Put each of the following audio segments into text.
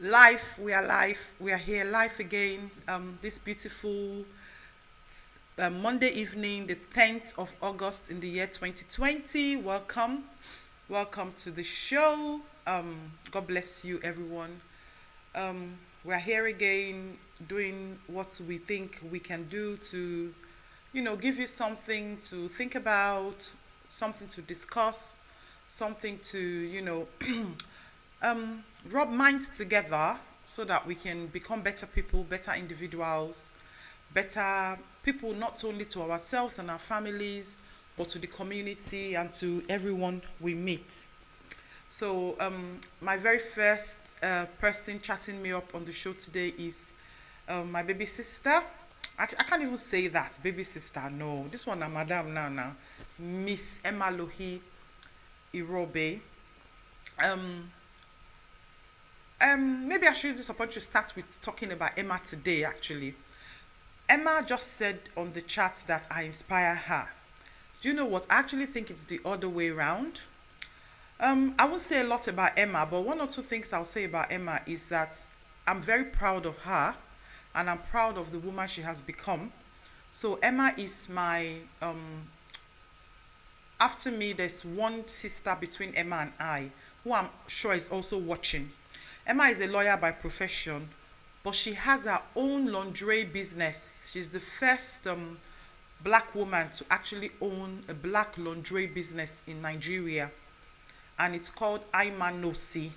Life, we are live. We are here live again. This beautiful Monday evening, the 10th of August in the year 2020. Welcome. Welcome to the show. God bless you, everyone. We're here again doing what we think we can do to, give you something to think about, something to discuss, something to, rub minds together so that we can become better people, better individuals, better people, not only to ourselves and our families, but to the community and to everyone we meet. So, my very first person chatting me up on the show today is my baby sister. I can't even say that, baby sister. No, this one, Madam now, Miss Emma Lohi Irobe. Um, Maybe I should use this opportunity to start with talking about Emma today, actually. Emma just said on the chat that I inspire her. Do you know what? I actually think it's the other way around. I won't say a lot about Emma, but one or two things I'll say about Emma is that I'm very proud of her and I'm proud of the woman she has become. So Emma is my, after me, there's one sister between Emma and I, who I'm sure is also watching. Emma is a lawyer by profession, but she has her own lingerie business. She's the first black woman to actually own a black lingerie business in Nigeria. And it's called Aimanosi,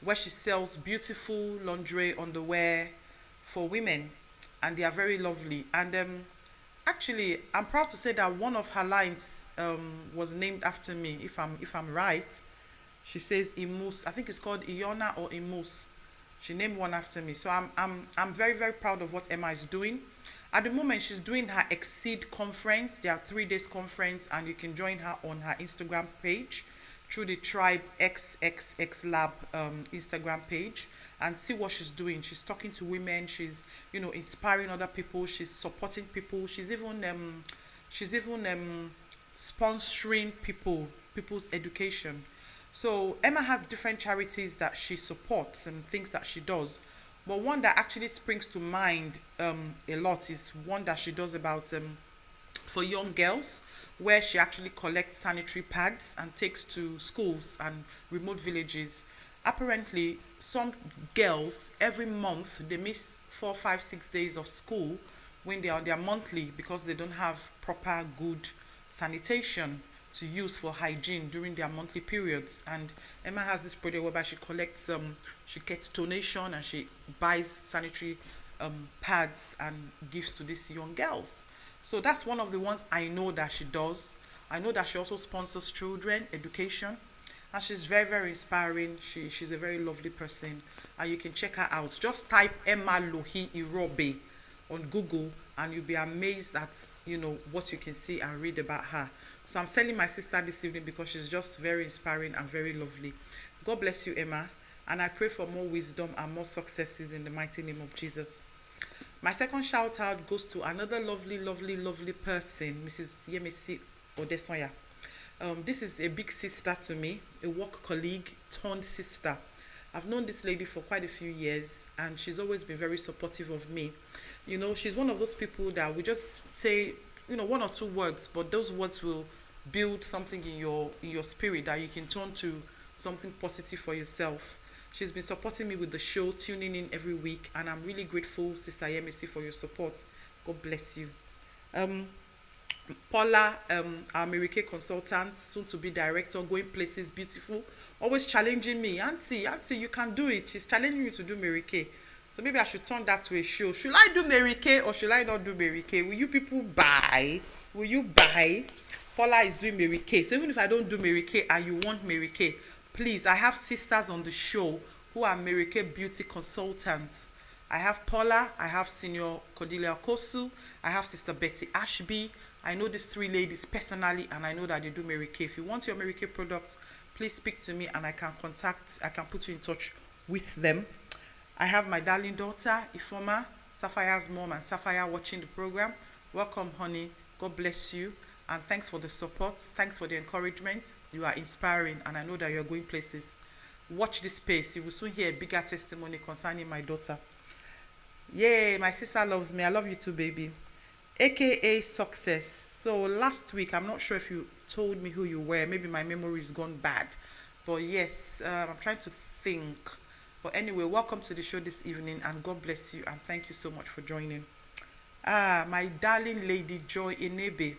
where she sells beautiful lingerie underwear for women. And they are very lovely. And actually, I'm proud to say that one of her lines was named after me, if I'm right. She says Imus. I think it's called Iona or Imus. She named one after me. So I'm very, very proud of what Emma is doing. At the moment, she's doing her Exceed conference. There are 3 days conference, and you can join her on her Instagram page through the Tribe XXX Lab Instagram page and see what she's doing. She's talking to women. She's inspiring other people. She's supporting people. She's even sponsoring people's education. So Emma has different charities that she supports and things that she does. But one that actually springs to mind a lot is one that she does about for young girls, where she actually collects sanitary pads and takes to schools and remote villages. Apparently, some girls every month they miss 4, 5, 6 days of school when they are on their monthly because they don't have proper good sanitation to use for hygiene during their monthly periods. And Emma has this project whereby she collects she gets donation and she buys sanitary pads and gives to these young girls. So that's one of the ones I know that she does. I know that she also sponsors children education, and she's very, very inspiring. She's a very lovely person, and you can check her out. Just type Emma Lohi Irobe on Google and you'll be amazed at what you can see and read about her. So I'm selling my sister this evening because she's just very inspiring and very lovely. God bless you, Emma, and I pray for more wisdom and more successes in the mighty name of Jesus. My second shout out goes to another lovely, lovely, lovely person, Mrs. Yemisi Odesoya. This is a big sister to me, a work colleague turned sister. I've known this lady for quite a few years, and she's always been very supportive of me. She's one of those people that we just say, one or two words, but those words will build something in your spirit that you can turn to something positive for yourself. She's been supporting me with the show, tuning in every week, and I'm really grateful, Sister Yemisi, for your support. God bless you. Paula, our Mary Kay consultant, soon to be director, going places, beautiful, always challenging me. Auntie, you can do it. She's challenging me to do Mary Kay. So maybe I should turn that to a show. Should I do Mary Kay or should I not do Mary Kay? Will you people buy? Will you buy? Paula is doing Mary Kay. So even if I don't do Mary Kay and you want Mary Kay, please, I have sisters on the show who are Mary Kay beauty consultants. I have Paula, I have Senior Cordelia Kosu, I have Sister Betty Ashby. I know these 3 ladies personally, and I know that they do Mary Kay. If you want your Mary Kay product, please speak to me and I can put you in touch with them. I have my darling daughter, Ifoma, Sapphire's mom, and Sapphire watching the program. Welcome, honey. God bless you. And thanks for the support. Thanks for the encouragement. You are inspiring, and I know that you're going places. Watch this space. You will soon hear a bigger testimony concerning my daughter. Yay, my sister loves me. I love you too, baby. AKA Success. So last week, I'm not sure if you told me who you were. Maybe my memory is gone bad. But yes, I'm trying to think. But anyway, welcome to the show this evening, and God bless you, and thank you so much for joining. My darling Lady Joy Enebe.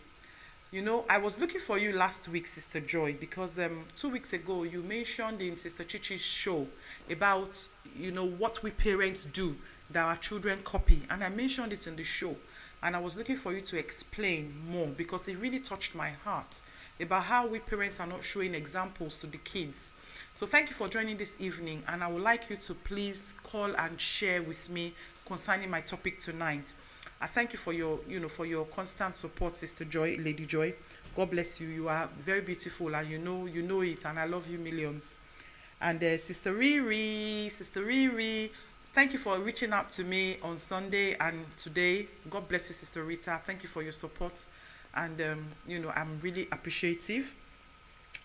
You know, I was looking for you last week, Sister Joy, because 2 weeks ago you mentioned in Sister Chichi's show about, you know, what we parents do that our children copy. And I mentioned it in the show. And I was looking for you to explain more because it really touched my heart about how we parents are not showing examples to the kids. So thank you for joining this evening. And I would like you to please call and share with me concerning my topic tonight. I thank you for your, for your constant support, Sister Joy, Lady Joy. God bless you. You are very beautiful, and you know it, and I love you millions. And Sister Riri, thank you for reaching out to me on Sunday and today. God bless you, Sister Rita. Thank you for your support, and I'm really appreciative.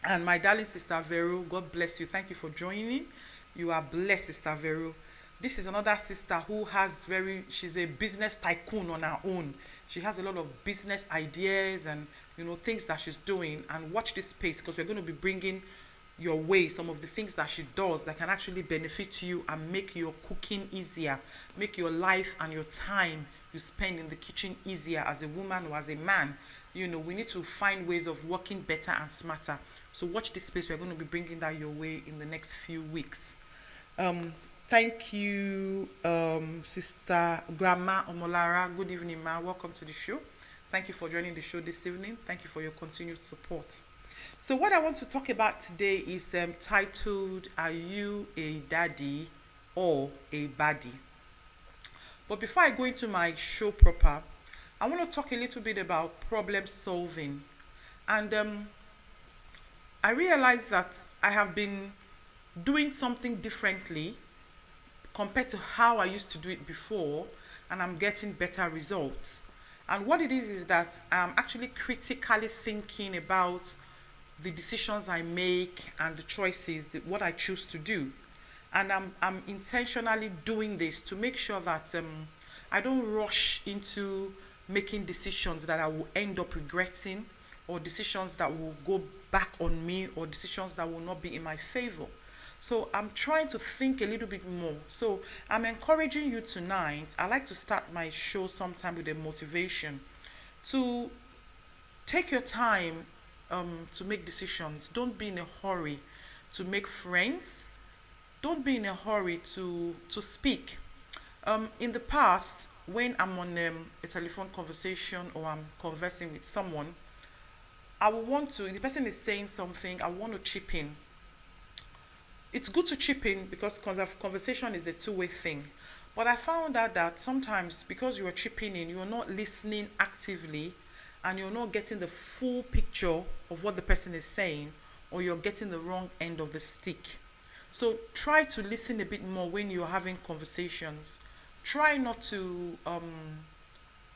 And my darling Sister Vero, God bless you. Thank you for joining. You are blessed, Sister Vero. This is another sister who she's a business tycoon on her own. She has a lot of business ideas and, things that she's doing. And watch this space because we're going to be bringing your way some of the things that she does that can actually benefit you and make your cooking easier, make your life and your time you spend in the kitchen easier as a woman or as a man. We need to find ways of working better and smarter. So watch this space. We're going to be bringing that your way in the next few weeks. Thank you, Sister Grandma Omolara. Good evening, ma. Welcome to the show. Thank you for joining the show this evening. Thank you for your continued support. So what I want to talk about today is titled, Are You a Daddy or a Baddie? But before I go into my show proper, I want to talk a little bit about problem solving. And I realized that I have been doing something differently compared to how I used to do it before, and I'm getting better results. And what it is that I'm actually critically thinking about the decisions I make and the choices, what I choose to do. And I'm intentionally doing this to make sure that I don't rush into making decisions that I will end up regretting, or decisions that will go back on me, or decisions that will not be in my favor. So I'm trying to think a little bit more. So I'm encouraging you tonight. I like to start my show sometime with a motivation to take your time to make decisions. Don't be in a hurry to make friends. Don't be in a hurry to speak. In the past, when I'm on a telephone conversation or I'm conversing with someone, the person is saying something, I want to chip in. It's good to chip in because conversation is a two-way thing. But I found out that sometimes because you are chipping in, you're not listening actively and you're not getting the full picture of what the person is saying, or you're getting the wrong end of the stick. So try to listen a bit more when you're having conversations. Try not to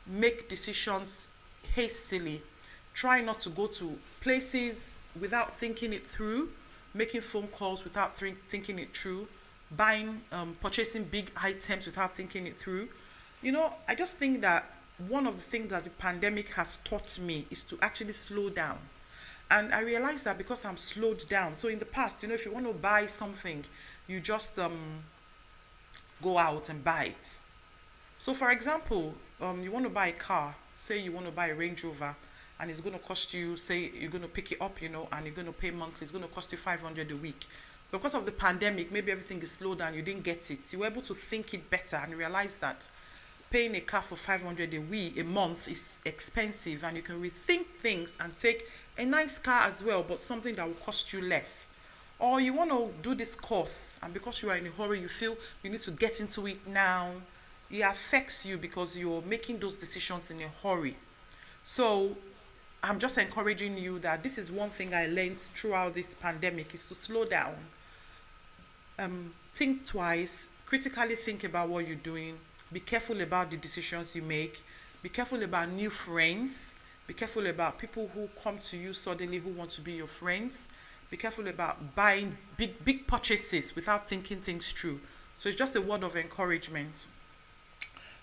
make decisions hastily. Try not to go to places without thinking it through, making phone calls without thinking it through, purchasing big items without thinking it through. I just think that one of the things that the pandemic has taught me is to actually slow down. And I realized that because I'm slowed down. So in the past, if you want to buy something, you just go out and buy it. So for example, you want to buy a car. Say you want to buy a Range Rover, and it's going to cost you, say you're going to pick it up, and you're going to pay monthly. It's going to cost you 500 a week. Because of the pandemic, maybe everything is slowed down. You didn't get it. You were able to think it better and realize that paying a car for 500 a month is expensive, and you can rethink things and take a nice car as well, but something that will cost you less. Or you want to do this course, and because you are in a hurry, you feel you need to get into it now. It affects you because you're making those decisions in a hurry. So I'm just encouraging you that this is one thing I learned throughout this pandemic, is to slow down. Think twice, critically think about what you're doing. Be careful about the decisions you make. Be careful about new friends. Be careful about people who come to you suddenly who want to be your friends. Be careful about buying big purchases without thinking things through. So it's just a word of encouragement.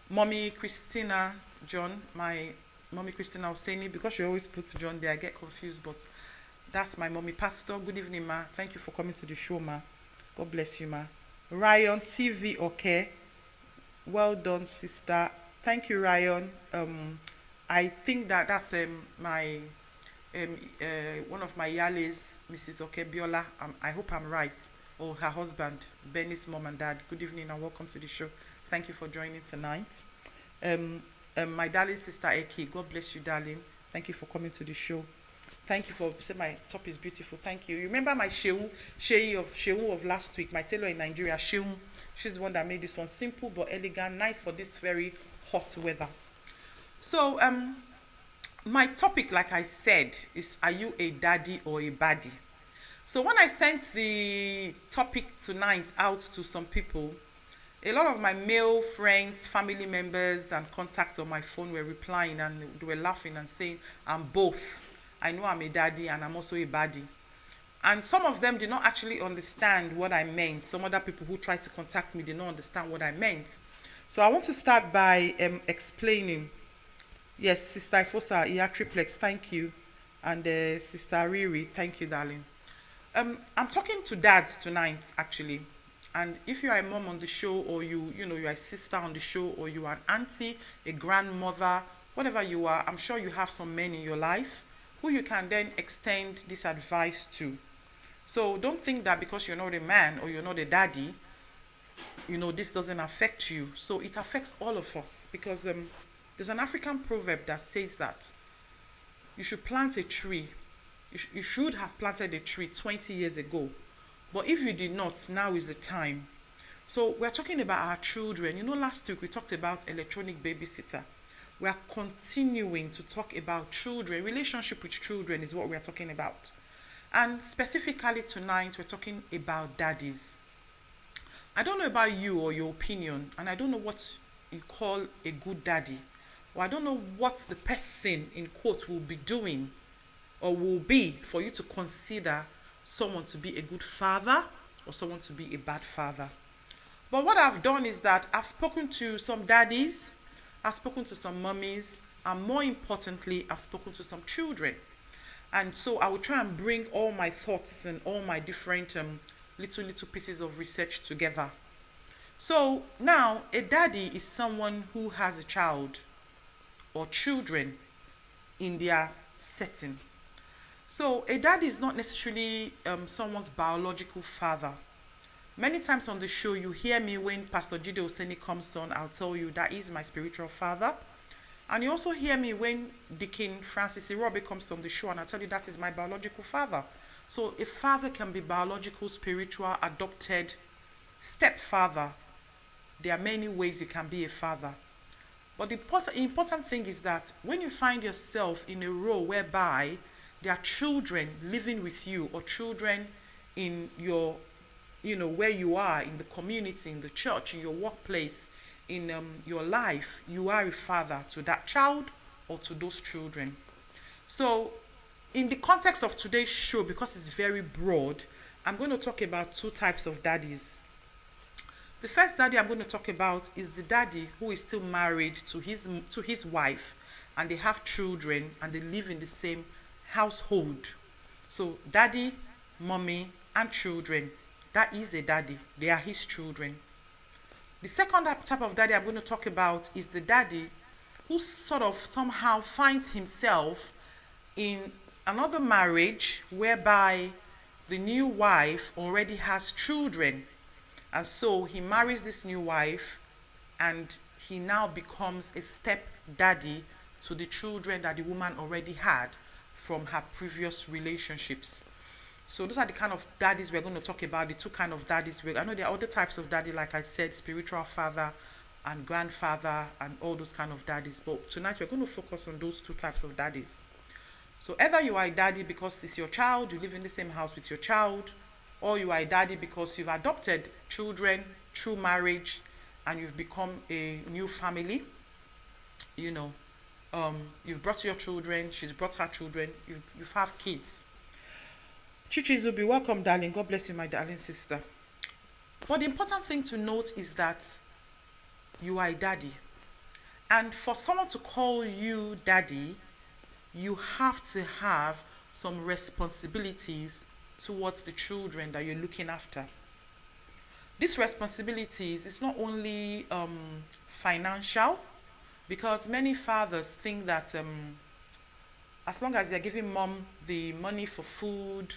Mommy Christina John, my mommy Christina was saying it because she always puts John there. I get confused, but that's my mommy. Pastor, good evening, ma. Thank you for coming to the show, ma. God bless you, ma. Ryan TV, okay. Well done, sister. Thank you, Ryan. I think that's my one of my Yales, Mrs. Okebiola. I hope I'm right. Or her husband, Benny's mom and dad. Good evening and welcome to the show. Thank you for joining tonight. My darling sister Eki, God bless you, darling. Thank you for coming to the show. Thank you for saying my top is beautiful. Thank you. You remember my Shehu of last week, my tailor in Nigeria, Shehu. She's the one that made this one simple but elegant, nice for this very hot weather. So, my topic, like I said, is are you a daddy or a baddie? So when I sent the topic tonight out to some people, a lot of my male friends, family members, and contacts on my phone were replying and they were laughing and saying, I'm both. I know I'm a daddy and I'm also a baddie. And some of them did not actually understand what I meant. Some other people who tried to contact me did not understand what I meant. So I want to start by explaining. Yes, Sister Ifosa, yeah, triplex, thank you. And Sister Riri, thank you, darling. I'm talking to dads tonight, actually. And if you are a mom on the show, or you're a sister on the show, or you are an auntie, a grandmother, whatever you are, I'm sure you have some men in your life who you can then extend this advice to. So don't think that because you're not a man or you're not a daddy, this doesn't affect you. So it affects all of us, because there's an African proverb that says that you should plant a tree. You should have planted a tree 20 years ago. But if you did not, now is the time. So we're talking about our children. Last week we talked about electronic babysitter. We are continuing to talk about children. Relationship with children is what we're talking about. And specifically tonight, we're talking about daddies. I don't know about you or your opinion, and I don't know what you call a good daddy. Or I don't know what the person, in quote, will be doing or will be for you to consider someone to be a good father or someone to be a bad father. But what I've done is that I've spoken to some daddies, I've spoken to some mummies, and more importantly, I've spoken to some children. And so I will try and bring all my thoughts and all my different little pieces of research together. So now, a daddy is someone who has a child or children in their setting. So a daddy is not necessarily someone's biological father. Many times on the show, you hear me when Pastor Jide Oseni comes on, I'll tell you that is my spiritual father. And you also hear me when Deacon Francis Irobe comes on the show, and I tell you that is my biological father. So a father can be biological, spiritual, adopted, stepfather. There are many ways you can be a father. But the important thing is that when you find yourself in a role whereby there are children living with you, or children in your, where you are, in the community, in the church, in your workplace, in your life, you are a father to that child or to those children. So in the context of today's show, because it's very broad, I'm going to talk about two types of daddies. The first daddy I'm going to talk about is the daddy who is still married to his wife, and they have children and they live in the same household. So daddy, mommy, and children, that is a daddy. They are his children. The second type of daddy I'm going to talk about is the daddy who sort of somehow finds himself in another marriage whereby the new wife already has children. And so he marries this new wife, and he now becomes a step daddy to the children that the woman already had from her previous relationships. So those are the kind of daddies we're going to talk about, the two kind of daddies. I know there are other types of daddy, like I said, spiritual father and grandfather and all those kind of daddies. But tonight we're going to focus on those two types of daddies. So either you are a daddy because it's your child, you live in the same house with your child, or you are a daddy because you've adopted children through marriage and you've become a new family. You've brought your children, she's brought her children, you've have kids. Chichi Zubi, welcome, darling. God bless you, my darling sister. But the important thing to note is that you are a daddy. And for someone to call you daddy, you have to have some responsibilities towards the children that you're looking after. These responsibilities is not only financial, because many fathers think that as long as they're giving mom the money for food,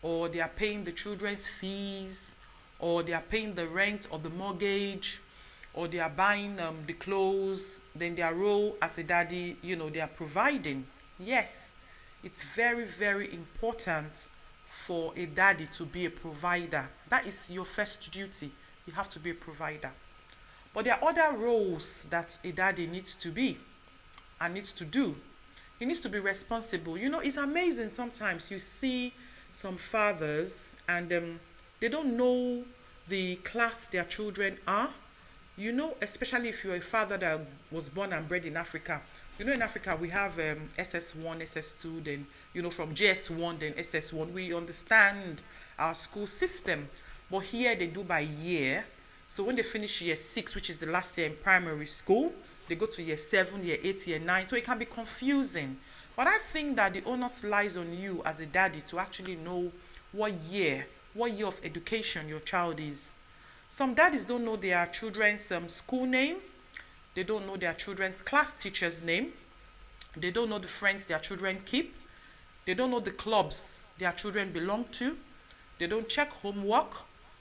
or they are paying the children's fees, or they are paying the rent or the mortgage, or they are buying the clothes, then their role as a daddy, they are providing. Yes, it's very, very important for a daddy to be a provider. That is your first duty. You have to be a provider. But there are other roles that a daddy needs to be and needs to do. He needs to be responsible. It's amazing sometimes you see some fathers and they don't know the class their children are. Especially if you're a father that was born and bred in Africa. In Africa we have SS1, SS2, then, from JS1, then SS1. We understand our school system. But here they do by year. So when they finish year 6, which is the last year in primary school, they go to year 7, year 8, year 9. So it can be confusing. But I think that the onus lies on you as a daddy to actually know what year of education your child is. Some daddies don't know their children's school name. They don't know their children's class teacher's name. They don't know the friends their children keep. They don't know the clubs their children belong to. They don't check homework.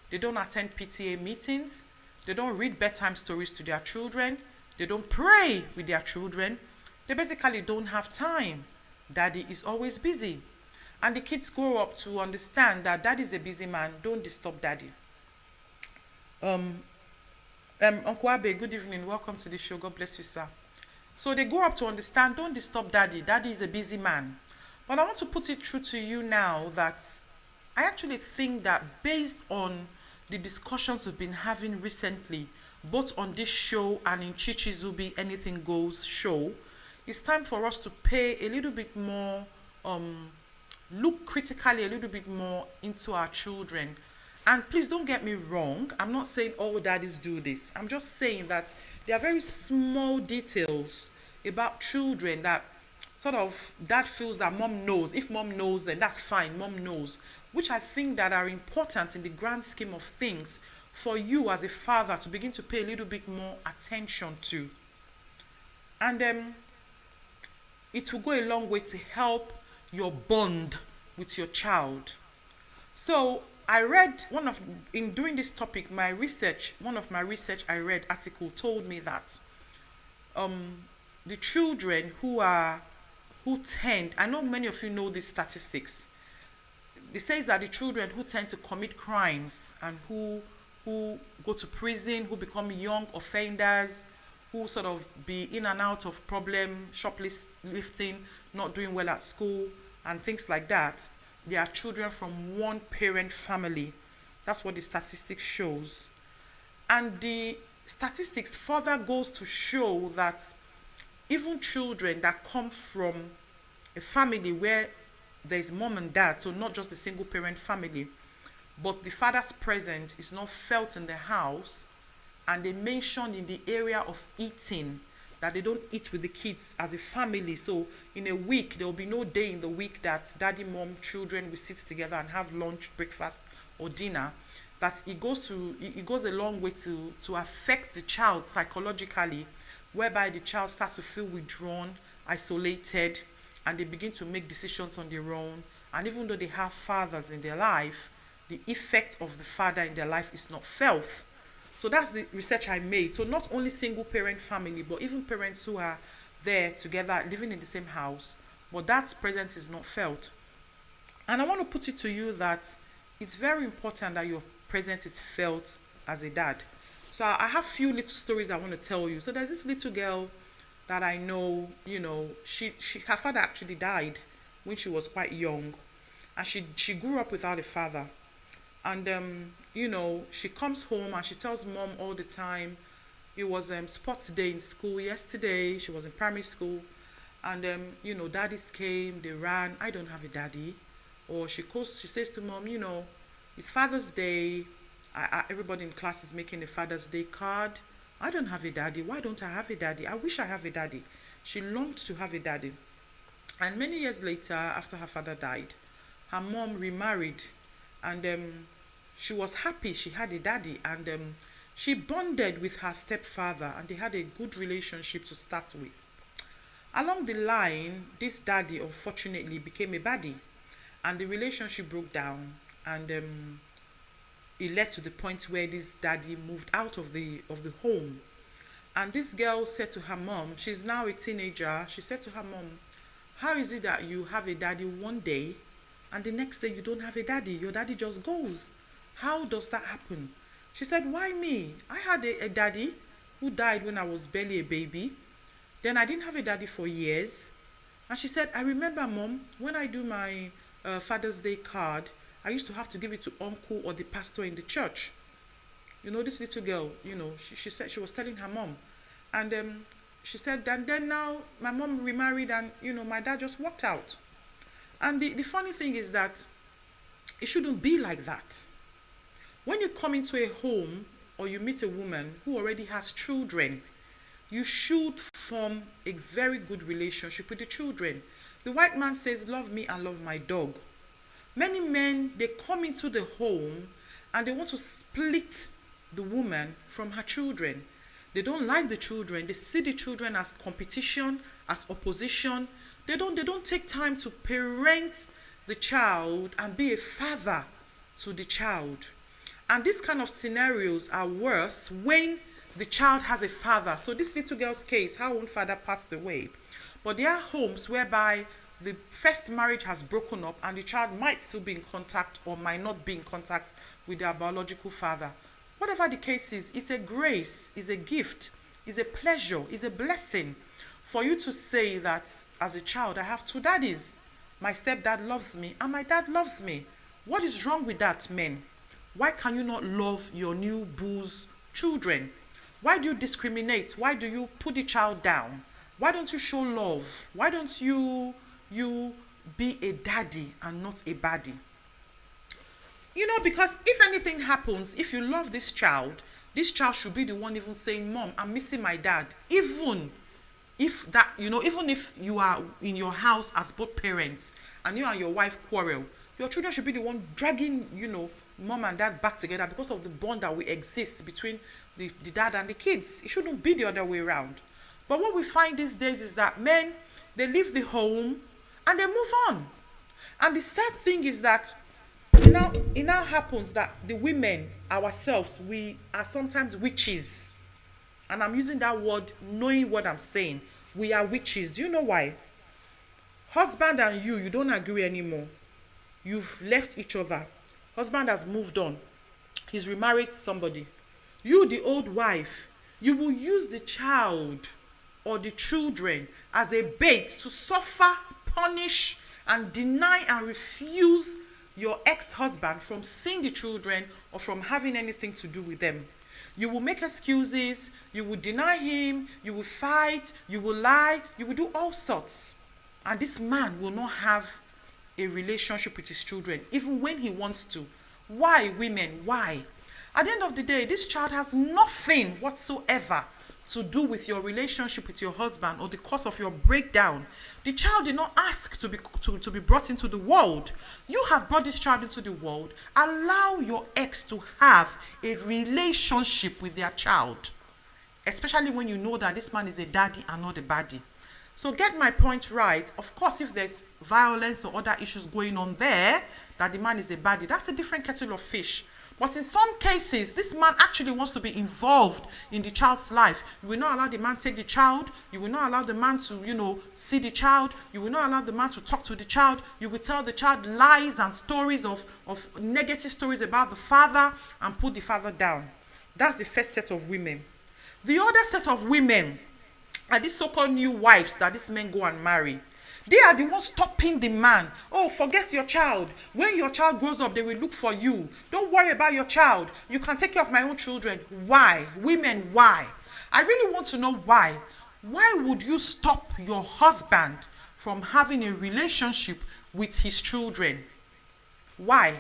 They don't attend PTA meetings. They don't read bedtime stories to their children. They don't pray with their children. They basically don't have time. Daddy is always busy. And the kids grow up to understand that daddy is a busy man. Don't disturb daddy. Uncle Abe, good evening. Welcome to the show. God bless you, sir. So they grow up to understand, don't disturb daddy. Daddy is a busy man. But I want to put it through to you now that I actually think that based on the discussions we've been having recently, both on this show and in Chichi Zubi Anything Goes show, it's time for us to pay a little bit more, look critically a little bit more into our children. And please don't get me wrong, I'm not saying all daddies do this. I'm just saying that there are very small details about children that sort of dad feels that mom knows. If mom knows, then that's fine, mom knows. Which I think that are important in the grand scheme of things for you as a father to begin to pay a little bit more attention to. And it will go a long way to help your bond with your child. So I read in doing this topic, one of my research I read article told me that the children who tend, I know many of you know these statistics. It says that the children who tend to commit crimes and who go to prison, who become young offenders, who sort of be in and out of problem, shoplifting, not doing well at school, and things like that, they are children from one parent family. That's what the statistics shows. And the statistics further goes to show that even children that come from a family where there's mom and dad, so not just a single parent family, but the father's presence is not felt in the house, and they mentioned in the area of eating that they don't eat with the kids as a family. So in a week, there will be no day in the week that daddy, mom, children will sit together and have lunch, breakfast, or dinner. That it goes a long way to affect the child psychologically, whereby the child starts to feel withdrawn, isolated, and they begin to make decisions on their own. And even though they have fathers in their life, the effect of the father in their life is not felt. So that's the research I made. So not only single parent family, but even parents who are there together, living in the same house, but that presence is not felt. And I want to put it to you that it's very important that your presence is felt as a dad. So I have few little stories I want to tell you. So there's this little girl that I know, her father actually died when she was quite young. And she grew up without a father. And she comes home and she tells mom all the time, it was sports day in school yesterday. She was in primary school. And daddies came, they ran. I don't have a daddy. Or she says to mom, it's Father's Day. Everybody in class is making a Father's Day card. I don't have a daddy. Why don't I have a daddy? I wish I have a daddy. She longed to have a daddy. And many years later, after her father died, her mom remarried, and she was happy she had a daddy, and she bonded with her stepfather, and they had a good relationship to start with. Along the line, this daddy unfortunately became a baddie, and the relationship broke down, and it led to the point where this daddy moved out of the home. And this girl said to her mom, she's now a teenager, she said to her mom, how is it that you have a daddy one day and the next day you don't have a daddy? Your daddy just goes. How does that happen? She said, why me? I had a daddy who died when I was barely a baby. Then I didn't have a daddy for years. And she said, I remember, Mom, when I do my Father's Day card, I used to have to give it to uncle or the pastor in the church. This little girl, she said, she was telling her mom. And she said, and then now my mom remarried, and, my dad just walked out. And the funny thing is that it shouldn't be like that. When you come into a home or you meet a woman who already has children, you should form a very good relationship with the children. The white man says, love me and love my dog. Many men, they come into the home and they want to split the woman from her children. They don't like the children. They see the children as competition, as opposition. They don't take time to parent the child and be a father to the child. And these kind of scenarios are worse when the child has a father. So this little girl's case, her own father passed away. But there are homes whereby the first marriage has broken up and the child might still be in contact or might not be in contact with their biological father. Whatever the case is, it's a grace, it's a gift, it's a pleasure, it's a blessing for you to say that as a child, I have two daddies. My stepdad loves me and my dad loves me. What is wrong with that, men? Why can you not love your new boo's children? Why do you discriminate? Why do you put the child down? Why don't you show love? Why don't you be a daddy and not a baddie? Because if anything happens, if you love this child should be the one even saying, Mom, I'm missing my dad. Even if that, even if you are in your house as both parents and you and your wife quarrel, your children should be the one dragging, mom and dad back together because of the bond that will exist between the dad and the kids. It shouldn't be the other way around. But what we find these days is that men, they leave the home and they move on. And the sad thing is that it now happens that the women ourselves, we are sometimes witches. And I'm using that word knowing what I'm saying. We are witches. Do you know why? Husband and you don't agree anymore. You've left each other. Husband has moved on. He's remarried somebody. You, the old wife, you will use the child or the children as a bait to suffer, punish, and deny and refuse your ex-husband from seeing the children or from having anything to do with them. You will make excuses, you will deny him, you will fight, you will lie, you will do all sorts. And this man will not have a relationship with his children, even when he wants to. Why, women? Why? At the end of the day, this child has nothing whatsoever to do with your relationship with your husband or the cause of your breakdown. The child did not ask to be brought into the world. You have brought this child into the world. Allow your ex to have a relationship with their child, especially when you know that this man is a daddy and not a baddie. So get my point right. Of course, if there's violence or other issues going on there, that the man is a baddie, that's a different kettle of fish. But in some cases, this man actually wants to be involved in the child's life. You will not allow the man to take the child. You will not allow the man to, see the child. You will not allow the man to talk to the child. You will tell the child lies and stories of negative stories about the father and put the father down. That's the first set of women. The other set of women are these so-called new wives that these men go and marry. They are the ones stopping the man. Oh, forget your child. When your child grows up, they will look for you. Don't worry about your child. You can take care of my own children. Why? Women, why? I really want to know why. Why would you stop your husband from having a relationship with his children? Why?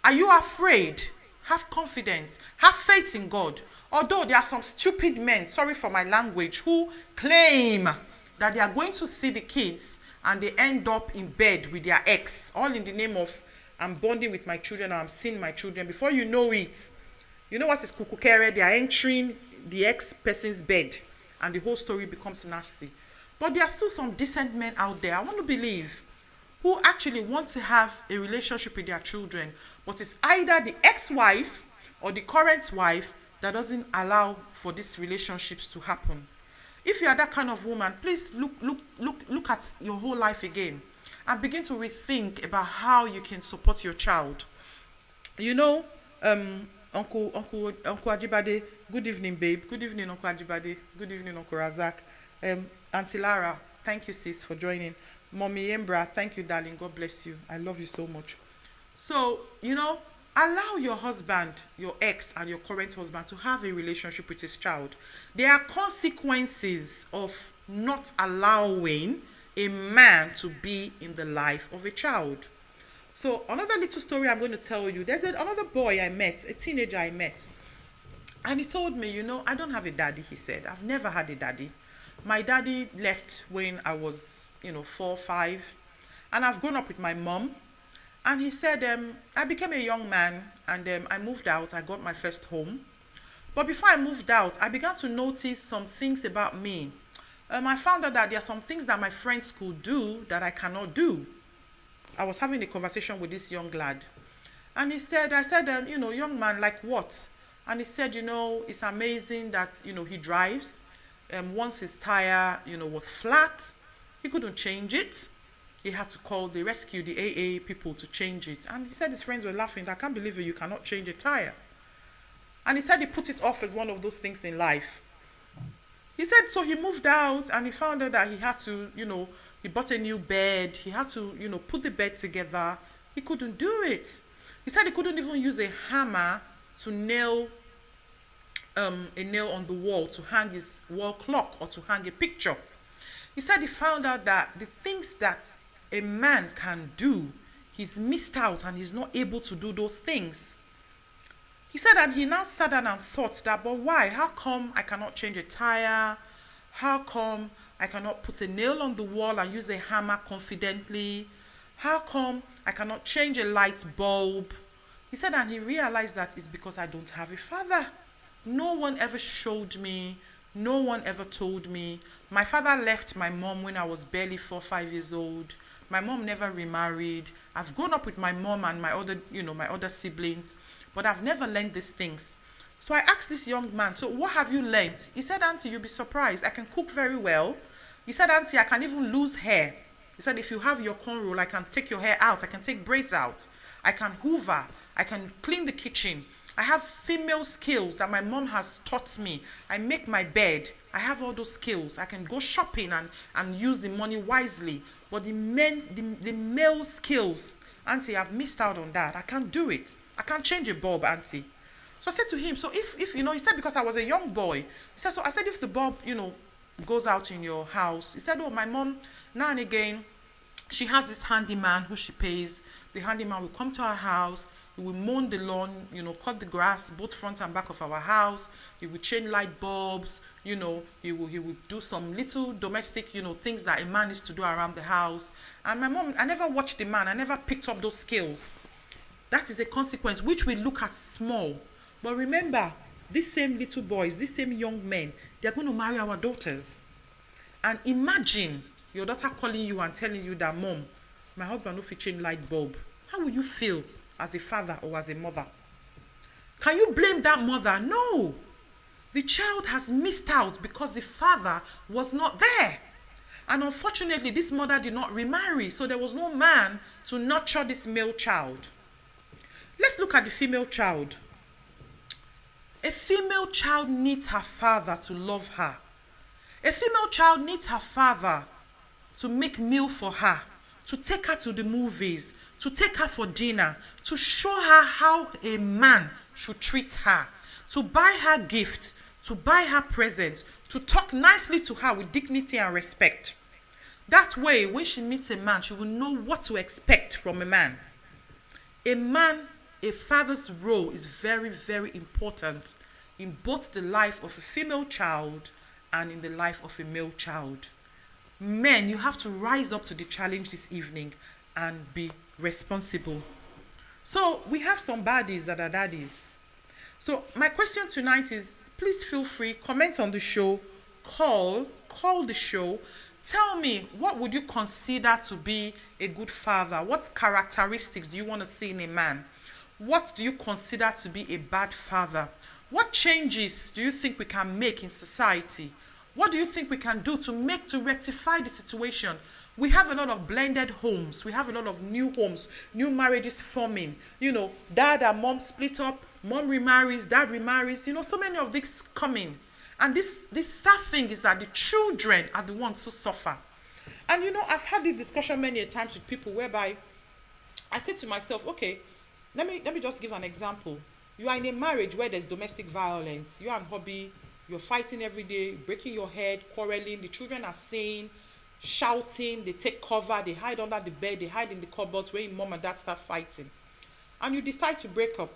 Are you afraid? Have confidence. Have faith in God. Although there are some stupid men, sorry for my language, who claim that they are going to see the kids and they end up in bed with their ex, all in the name of, I'm bonding with my children, or I'm seeing my children. Before you know it, you know what is kukukere? They are entering the ex person's bed and the whole story becomes nasty. But there are still some decent men out there, I want to believe, who actually want to have a relationship with their children, but it's either the ex-wife or the current wife that doesn't allow for these relationships to happen. If you are that kind of woman, please look at your whole life again and begin to rethink about how you can support your child. You know, Uncle Ajibade, good evening, babe. Good evening, Uncle Ajibade. Good evening, Uncle Razak. Auntie Lara, thank you, sis, for joining. Mommy Embra, thank you, darling. God bless you. I love you so much. So, you know, allow your husband, your ex, and your current husband to have a relationship with his child. There are consequences of not allowing a man to be in the life of a child. So, another little story I'm going to tell you. There's another boy I met, a teenager I met. And he told me, you know, I don't have a daddy, he said. I've never had a daddy. My daddy left when I was, 4, 5. And I've grown up with my mom. And he said, I became a young man and I moved out. I got my first home. But before I moved out, I began to notice some things about me. I found out that there are some things that my friends could do that I cannot do. I was having a conversation with this young lad. And I said, young man, like what? And he said, it's amazing that, he drives. Once his tire, was flat, he couldn't change it. He had to call the rescue, the AA people to change it. And he said his friends were laughing. I can't believe you cannot change a tire. And he said he put it off as one of those things in life. He said, so he moved out and he found out that he had to, he bought a new bed. He had to, put the bed together. He couldn't do it. He said he couldn't even use a hammer to nail a nail on the wall to hang his wall clock or to hang a picture. He said he found out that the things that a man can do, he's missed out and he's not able to do those things. He said that he now sat down and thought that, but why? How come I cannot change a tire? How come I cannot put a nail on the wall and use a hammer confidently? How come I cannot change a light bulb? He said, and he realized that it's because I don't have a father. No one ever showed me. No one ever told me. My father left my mom when I was barely 4, 5 years old. My mom never remarried. I've grown up with my mom and my other siblings, but I've never learned these things. So I asked this young man, so what have you learned? He said, Auntie, you'll be surprised. I can cook very well. He said, Auntie, I can even lose hair. He said, if you have your cornrow, I can take your hair out. I can take braids out. I can hoover. I can clean the kitchen. I have female skills that my mom has taught me. I make my bed. I have all those skills. I can go shopping and use the money wisely. But the male skills, Auntie, I've missed out on that. I can't do it. I can't change a bulb, Auntie. So I said to him, so if he said, because I was a young boy, he said, so I said, if the bulb, goes out in your house, he said, oh, my mom, now and again, she has this handyman who she pays. The handyman will come to our house. He will mow the lawn, cut the grass, both front and back of our house. He will change light bulbs, he will do some little domestic, things that a man needs to do around the house. And my mom, I never watched the man. I never picked up those skills. That is a consequence which we look at small. But remember, these same little boys, these same young men, they're going to marry our daughters. And imagine your daughter calling you and telling you that, Mom, my husband no fit change light bulb. How will you feel as a father or as a mother? Can you blame that mother? No. The child has missed out because the father was not there. And unfortunately, this mother did not remarry, so there was no man to nurture this male child. Let's look at the female child. A female child needs her father to love her. A female child needs her father to make meal for her, to take her to the movies, to take her for dinner, to show her how a man should treat her, to buy her gifts, to buy her presents, to talk nicely to her with dignity and respect. That way, when she meets a man, she will know what to expect from a man. A father's role is very, very important in both the life of a female child and in the life of a male child. Men, you have to rise up to the challenge this evening and be responsible. So we have some baddies that are daddies. So my question tonight is, please feel free, comment on the show, call the show. Tell me, what would you consider to be a good father? What characteristics do you want to see in a man? What do you consider to be a bad father? What changes do you think we can make in society? What do you think we can do to rectify the situation? We have a lot of blended homes. We have a lot of new homes, new marriages forming. You know, dad and mom split up, mom remarries, dad remarries. You know, so many of these coming. And this sad thing is that the children are the ones who suffer. And you know, I've had this discussion many a times with people whereby I say to myself, okay, let me just give an example. You are in a marriage where there's domestic violence. You and hubby, you're fighting every day, breaking your head, quarreling. The children are saying, shouting, they take cover, they hide under the bed, they hide in the cupboards when mom and dad start fighting. And you decide to break up.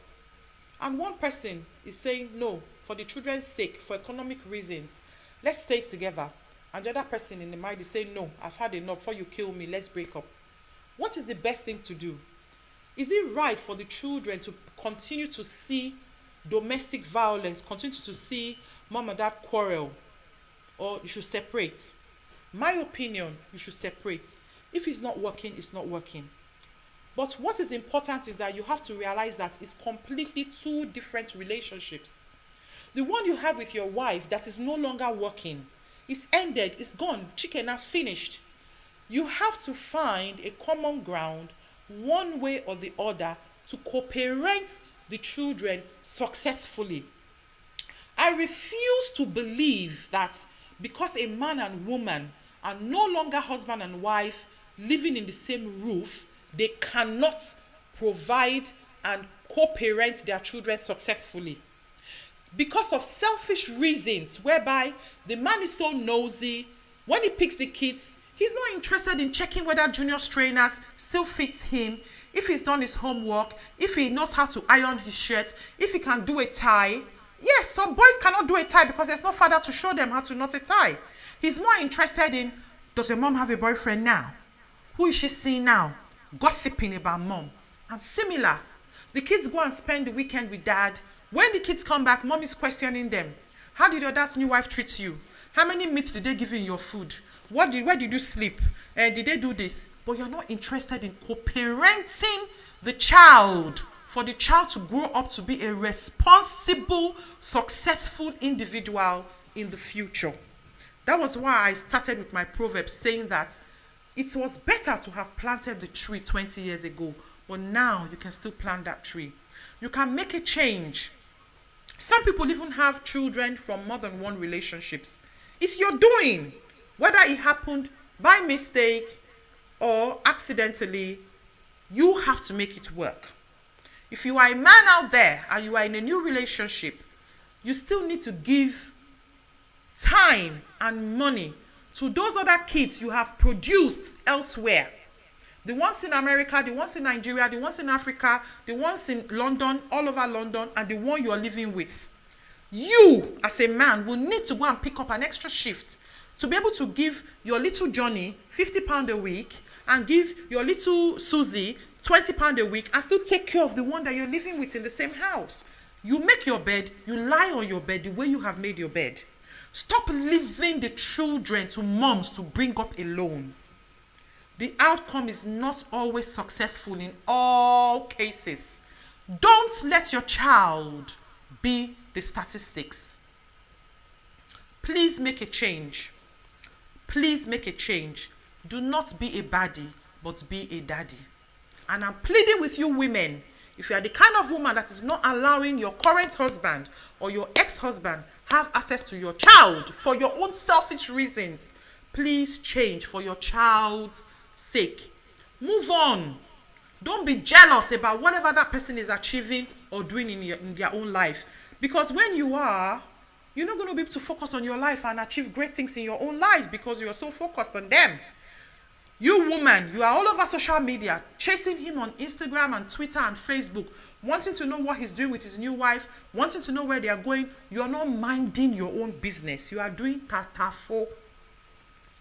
And one person is saying, no, for the children's sake, for economic reasons, let's stay together. And the other person in the marriage is saying, no, I've had enough, before you kill me, let's break up. What is the best thing to do? Is it right for the children to continue to see domestic violence, continue to see mom and dad quarrel, or you should separate? My opinion, you should separate. If it's not working, it's not working. But what is important is that you have to realize that it's completely two different relationships. The one you have with your wife that is no longer working, it's ended, it's gone, chicken are finished. You have to find a common ground, one way or the other, to co-parent the children successfully. I refuse to believe that because a man and woman are no longer husband and wife living in the same roof, they cannot provide and co-parent their children successfully. Because of selfish reasons, whereby the man is so nosy, when he picks the kids, he's not interested in checking whether junior trainers still fits him, if he's done his homework, if he knows how to iron his shirt, if he can do a tie. Yes, some boys cannot do a tie because there's no father to show them how to knot a tie. He's more interested in, does your mom have a boyfriend now? Who is she seeing now? Gossiping about mom. And similar, the kids go and spend the weekend with dad. When the kids come back, mom is questioning them. How did your dad's new wife treat you? How many meats did they give you in your food? Where did you sleep? Did they do this? But you're not interested in co-parenting the child, for the child to grow up to be a responsible, successful individual in the future. That was why I started with my proverb saying that it was better to have planted the tree 20 years ago, but now you can still plant that tree. You can make a change. Some people even have children from more than one relationships. It's your doing. Whether it happened by mistake or accidentally, you have to make it work. If you are a man out there and you are in a new relationship, you still need to give time and money to those other kids you have produced elsewhere. The ones in America, the ones in Nigeria, the ones in Africa, the ones in London, all over London, and the one you are living with. You, as a man, will need to go and pick up an extra shift to be able to give your little Johnny £50 a week and give your little Susie £20 a week and still take care of the one that you're living with in the same house. You make your bed, you lie on your bed the way you have made your bed. Stop leaving the children to moms to bring up alone. The outcome is not always successful in all cases. Don't let your child be the statistics. Please make a change. Please make a change. Do not be a baddie, but be a daddy. And I'm pleading with you women, if you are the kind of woman that is not allowing your current husband or your ex-husband have access to your child for your own selfish reasons, please change for your child's sake. Move on. Don't be jealous about whatever that person is achieving or doing in their own life. Because when you are, you're not going to be able to focus on your life and achieve great things in your own life because you are so focused on them. You woman, you are all over social media, chasing him on Instagram and Twitter and Facebook, wanting to know what he's doing with his new wife, wanting to know where they are going. You are not minding your own business. You are doing tatafo.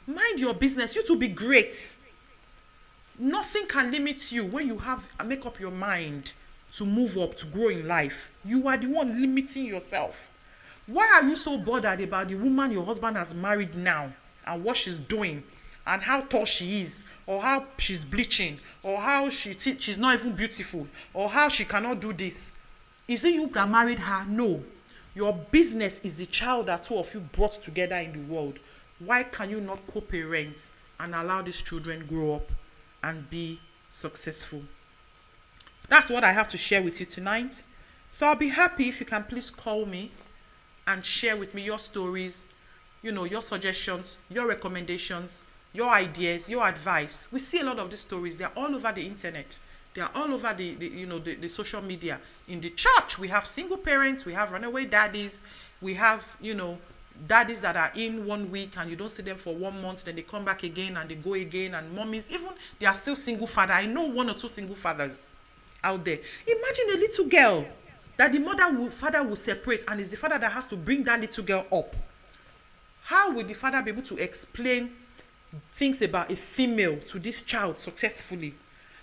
Mind your business. You to be great. Nothing can limit you when you make up your mind to move up, to grow in life. You are the one limiting yourself. Why are you so bothered about the woman your husband has married now and what she's doing and how tall she is, or how she's bleaching, or how she's not even beautiful, or how she cannot do this? Is it you that married her? No. Your business is the child that two of you brought together in the world. Why can you not co-parent and allow these children grow up and be successful? That's what I have to share with you tonight. So I'll be happy if you can please call me and share with me your stories, your suggestions, your recommendations, your ideas, your advice. We see a lot of these stories. They're all over the internet. They are all over the social media. In the church, we have single parents, we have runaway daddies, we have, daddies that are in 1 week and you don't see them for 1 month, then they come back again and they go again, and mommies, even they are still single father. I know 1 or 2 single fathers out there. Imagine a little girl that the father will separate, and it's the father that has to bring that little girl up. How will the father be able to explain things about a female to this child successfully?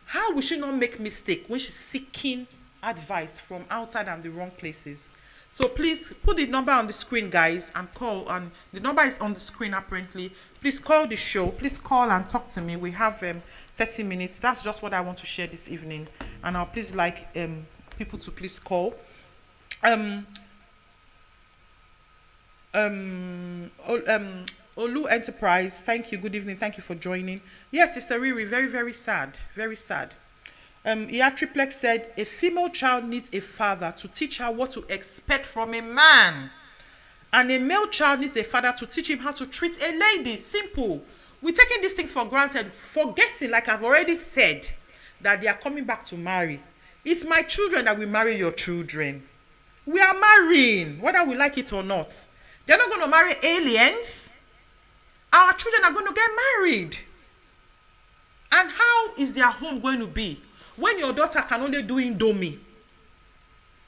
How will she not make mistake when she's seeking advice from outside and the wrong places? So please put the number on the screen, guys, and call. And the number is on the screen apparently. Please call the show. Please call and talk to me. We have 30 minutes. That's just what I want to share this evening. And I'll please like people to please call. Olu Enterprise, thank you. Good evening. Thank you for joining. Yes, Sister Riri, very, very sad. Very sad. Triplex said, a female child needs a father to teach her what to expect from a man. And a male child needs a father to teach him how to treat a lady. Simple. We're taking these things for granted, forgetting, like I've already said, that they are coming back to marry. It's my children that will marry your children. We are marrying, whether we like it or not. They're not going to marry aliens. Our children are going to get married. And how is their home going to be? When your daughter can only do Indomie,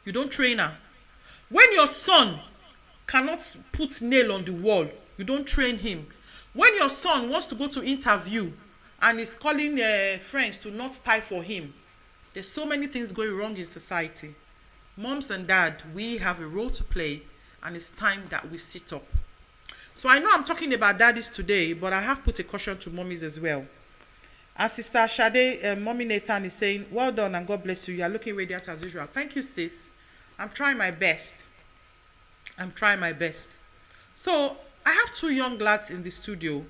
you don't train her. When your son cannot put nail on the wall, you don't train him. When your son wants to go to interview and is calling friends to not tie for him, there's so many things going wrong in society. Moms and dad, we have a role to play, and it's time that we sit up. So I know I'm talking about daddies today, but I have put a caution to mommies as well. And Sister Shade, Mommy Nathan is saying, well done and God bless you. You are looking radiant as usual. Thank you, sis. I'm trying my best. So I have 2 young lads in the studio.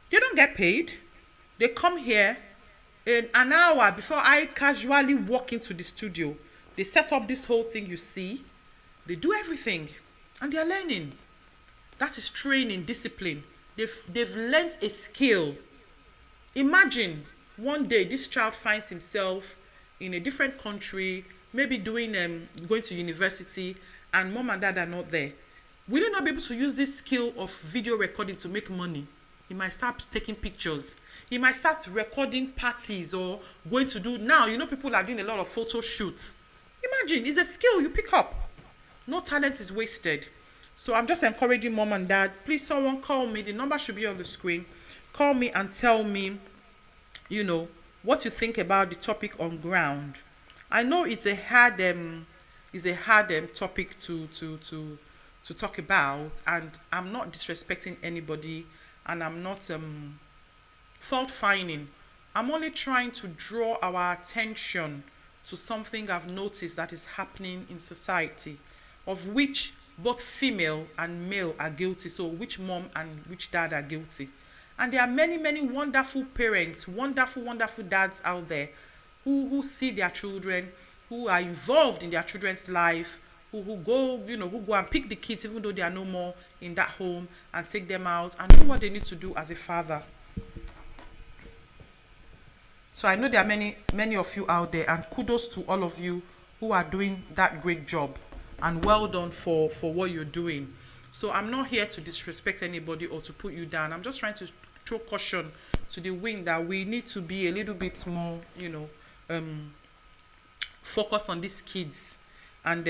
They don't get paid. They come here in an hour before I casually walk into the studio. They set up this whole thing you see. They do everything. And they are learning. That is training, discipline. They've learnt a skill. Imagine one day this child finds himself in a different country, maybe going to university, and mom and dad are not there. Will you not be able to use this skill of video recording to make money? He might start taking pictures. He might start recording parties or going to do, now, people are doing a lot of photo shoots. Imagine, it's a skill you pick up. No talent is wasted. So I'm just encouraging mom and dad, please someone call me. The number should be on the screen. Call me and tell me, what you think about the topic on ground. I know it's a hard topic to talk about, and I'm not disrespecting anybody, and I'm not fault finding. I'm only trying to draw our attention to something I've noticed that is happening in society, of which both female and male are guilty. So which mom and which dad are guilty. And there are many, many wonderful parents, wonderful dads out there who see their children, who are involved in their children's life, who go and pick the kids even though they are no more in that home, and take them out and do what they need to do as a father. So I know there are many of you out there, and kudos to all of you who are doing that great job, and well done for what you're doing. So I'm not here to disrespect anybody or to put you down. I'm just trying to throw caution to the wind that we need to be a little bit more, focused on these kids, and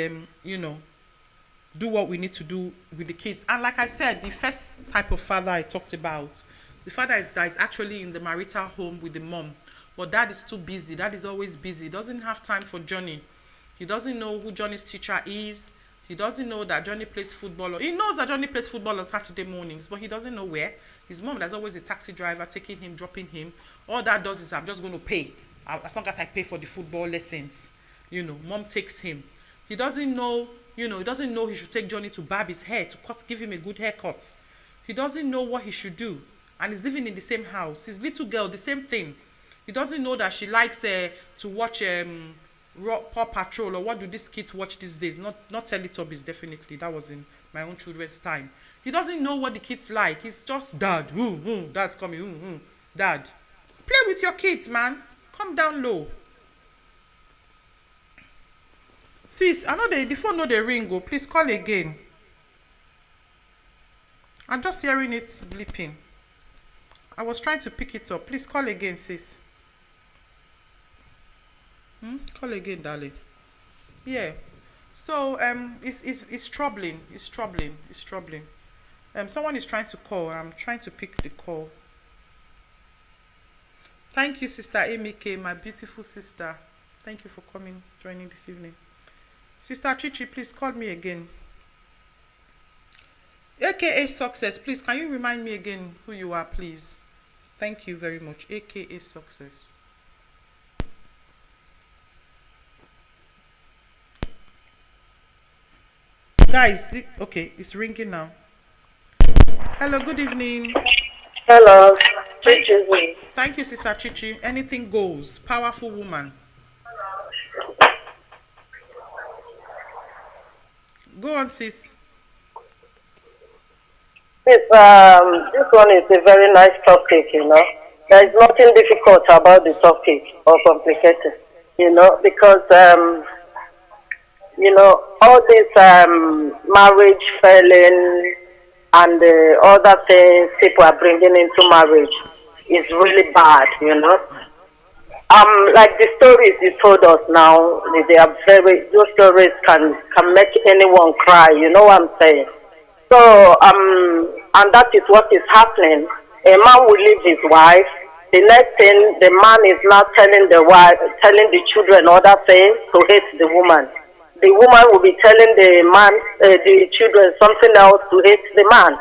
do what we need to do with the kids. And like I said, the first type of father I talked about, the father that is actually in the marital home with the mom, but dad is too busy. Dad is always busy. He doesn't have time for Johnny. He doesn't know who Johnny's teacher is. He doesn't know that Johnny plays football. He knows that Johnny plays football on Saturday mornings, but he doesn't know where. His mom, there's always a taxi driver taking him, dropping him. All that does is, I'm just going to pay. As long as I pay for the football lessons. Mom takes him. He doesn't know, he doesn't know he should take Johnny to barb his hair, to give him a good haircut. He doesn't know what he should do. And he's living in the same house. His little girl, the same thing. He doesn't know that she likes to watch Paw Patrol, or what do these kids watch these days? Not Teletubbies, definitely. That was in my own children's time. He doesn't know what the kids like. He's just, Dad, dad's coming, Dad. Play with your kids, man. Come down low. Sis, I know the phone know the ring, go. Please call again. I'm just hearing it bleeping. I was trying to pick it up. Please call again, sis. Call again, darling. Yeah. So it's troubling. It's troubling. It's troubling. Someone is trying to call. I'm trying to pick the call. Thank you, Sister Amy K, my beautiful sister. Thank you for coming, joining this evening. Sister Chichi, please call me again. AKA Success, please, can you remind me again who you are, please? Thank you very much. AKA Success. Guys, okay, it's ringing now. Hello, good evening. Hello, Chichi. Thank you, Sister Chichi. Anything goes. Powerful woman. Go on, sis. This one is a very nice topic, There is nothing difficult about the topic or complicated, because, all this marriage failing and other things people are bringing into marriage is really bad, Like the stories you told us now, they are those stories can make anyone cry, you know what I'm saying? So, and that is what is happening. A man will leave his wife. The next thing, the man is now telling the children other things to hate the woman. The woman will be telling the children something else to hate the man.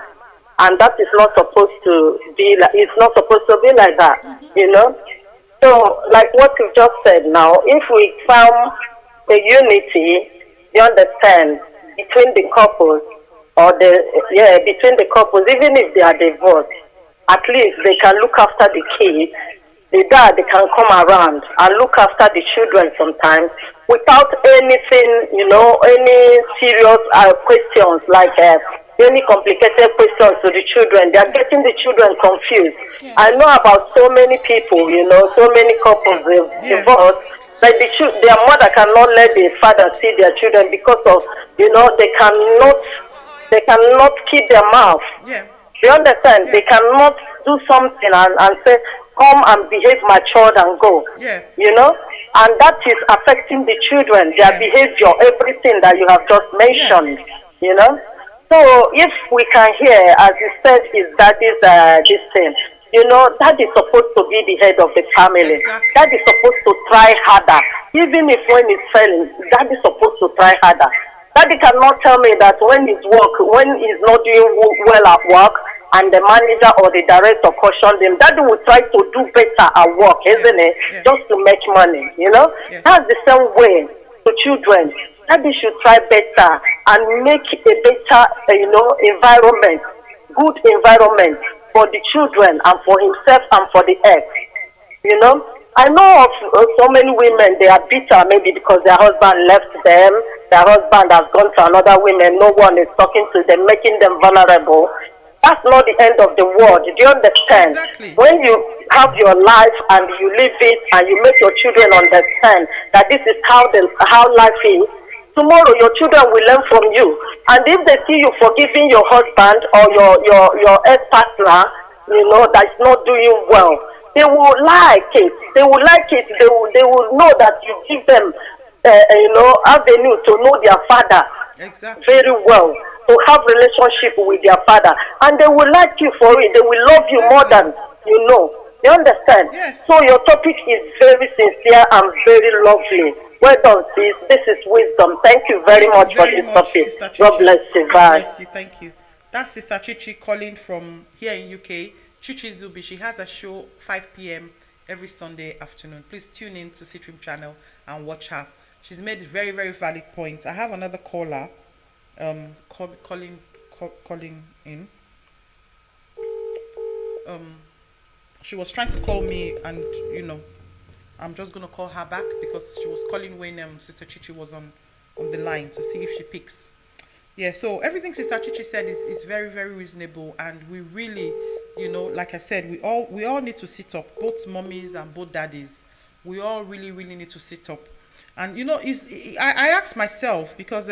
And that is not supposed to be like, it's not supposed to be like that, So, like what you just said now, if we found a unity, you understand, between the couples, between the couples, even if they are divorced, at least they can look after the kids. The dad, they can come around and look after the children sometimes without anything, any serious questions like any complicated questions to the children. They are getting the children confused. Yeah. I know about so many people, so many couples divorced. Like their mother cannot let the father see their children because of, they cannot keep their mouth. Yeah. You understand? Yeah. They cannot do something and say, come and behave matured and go. Yeah. And that is affecting the children, their behavior, everything that you have just mentioned. So if we can hear, as you said, is that is this thing. That is supposed to be the head of the family. Exactly. That is supposed to try harder. Even if when it's failing, that is supposed to try harder. Daddy cannot tell me that when he's not doing well at work, and the manager or the director cautioned him, Daddy will try to do better at work, isn't it? Yeah. Just to make money, Yeah. That's the same way to children. Daddy should try better and make a better, environment, good environment for the children and for himself and for the earth. I know of so many women, they are bitter maybe because their husband left them, their husband has gone to another woman, no one is talking to them, making them vulnerable. That's not the end of the world. Do you understand? Exactly. When you have your life and you live it and you make your children understand that this is how life is, tomorrow your children will learn from you. And if they see you forgiving your husband or your ex-partner, that's not doing well. They will like it. They will like it. They will know that you give them, avenue to know their father Exactly. very well, to have relationship with their father, and they will like you for it. They will love you more Exactly. than you know. You understand? Yes. So your topic is very sincere and very lovely. Well done, sis. This is wisdom. Thank you very Thank you much for very this much, topic. Sister God Chichi. bless you. God Bye. bless you. Thank you. That's Sister Chichi calling from here in UK. Chichi Zubi. She has a show 5 p.m. every Sunday afternoon. Please tune in to CTRIM channel and watch her. She's made very, very valid points. I have another caller calling in. She was trying to call me, and I'm just gonna call her back because she was calling when Sister Chichi was on the line to see if she picks. Yeah, so everything Sister Chichi said is very, very reasonable, and we really, like I said, we all need to sit up, both mommies and both daddies. We all really, really need to sit up. And I asked myself because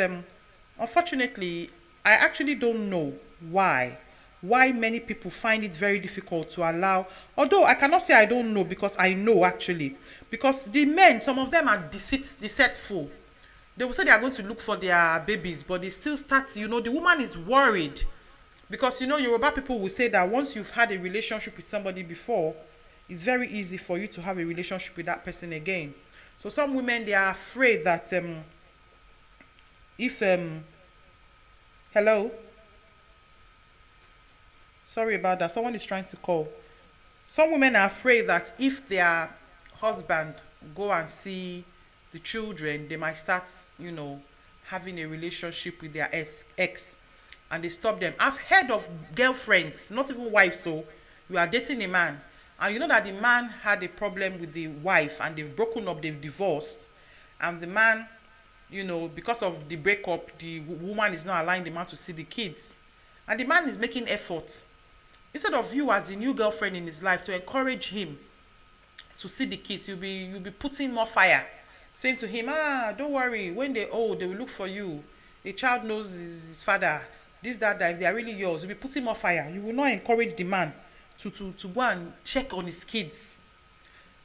unfortunately I actually don't know why many people find it very difficult to allow, although I cannot say I don't know, because I know actually, because the men, some of them are deceitful. They will say they are going to look for their babies, but they still start, the woman is worried, because Yoruba people will say that once you've had a relationship with somebody before, it's very easy for you to have a relationship with that person again. So some women, they are afraid that if hello, sorry about that, someone is trying to call. Some women are afraid that if their husband go and see the children, they might start having a relationship with their ex, and they stop them. I've heard of girlfriends, not even wives. So you are dating a man, and you know that the man had a problem with the wife, and they've broken up, they've divorced, and the man, because of the breakup, the woman is not allowing the man to see the kids, and the man is making effort. Instead of you as a new girlfriend in his life to encourage him to see the kids, you'll be putting more fire, saying to him, don't worry, when they're old, they will look for you. The child knows his father, this, that, if they are really yours. You'll be putting more fire. You will not encourage the man to go and check on his kids.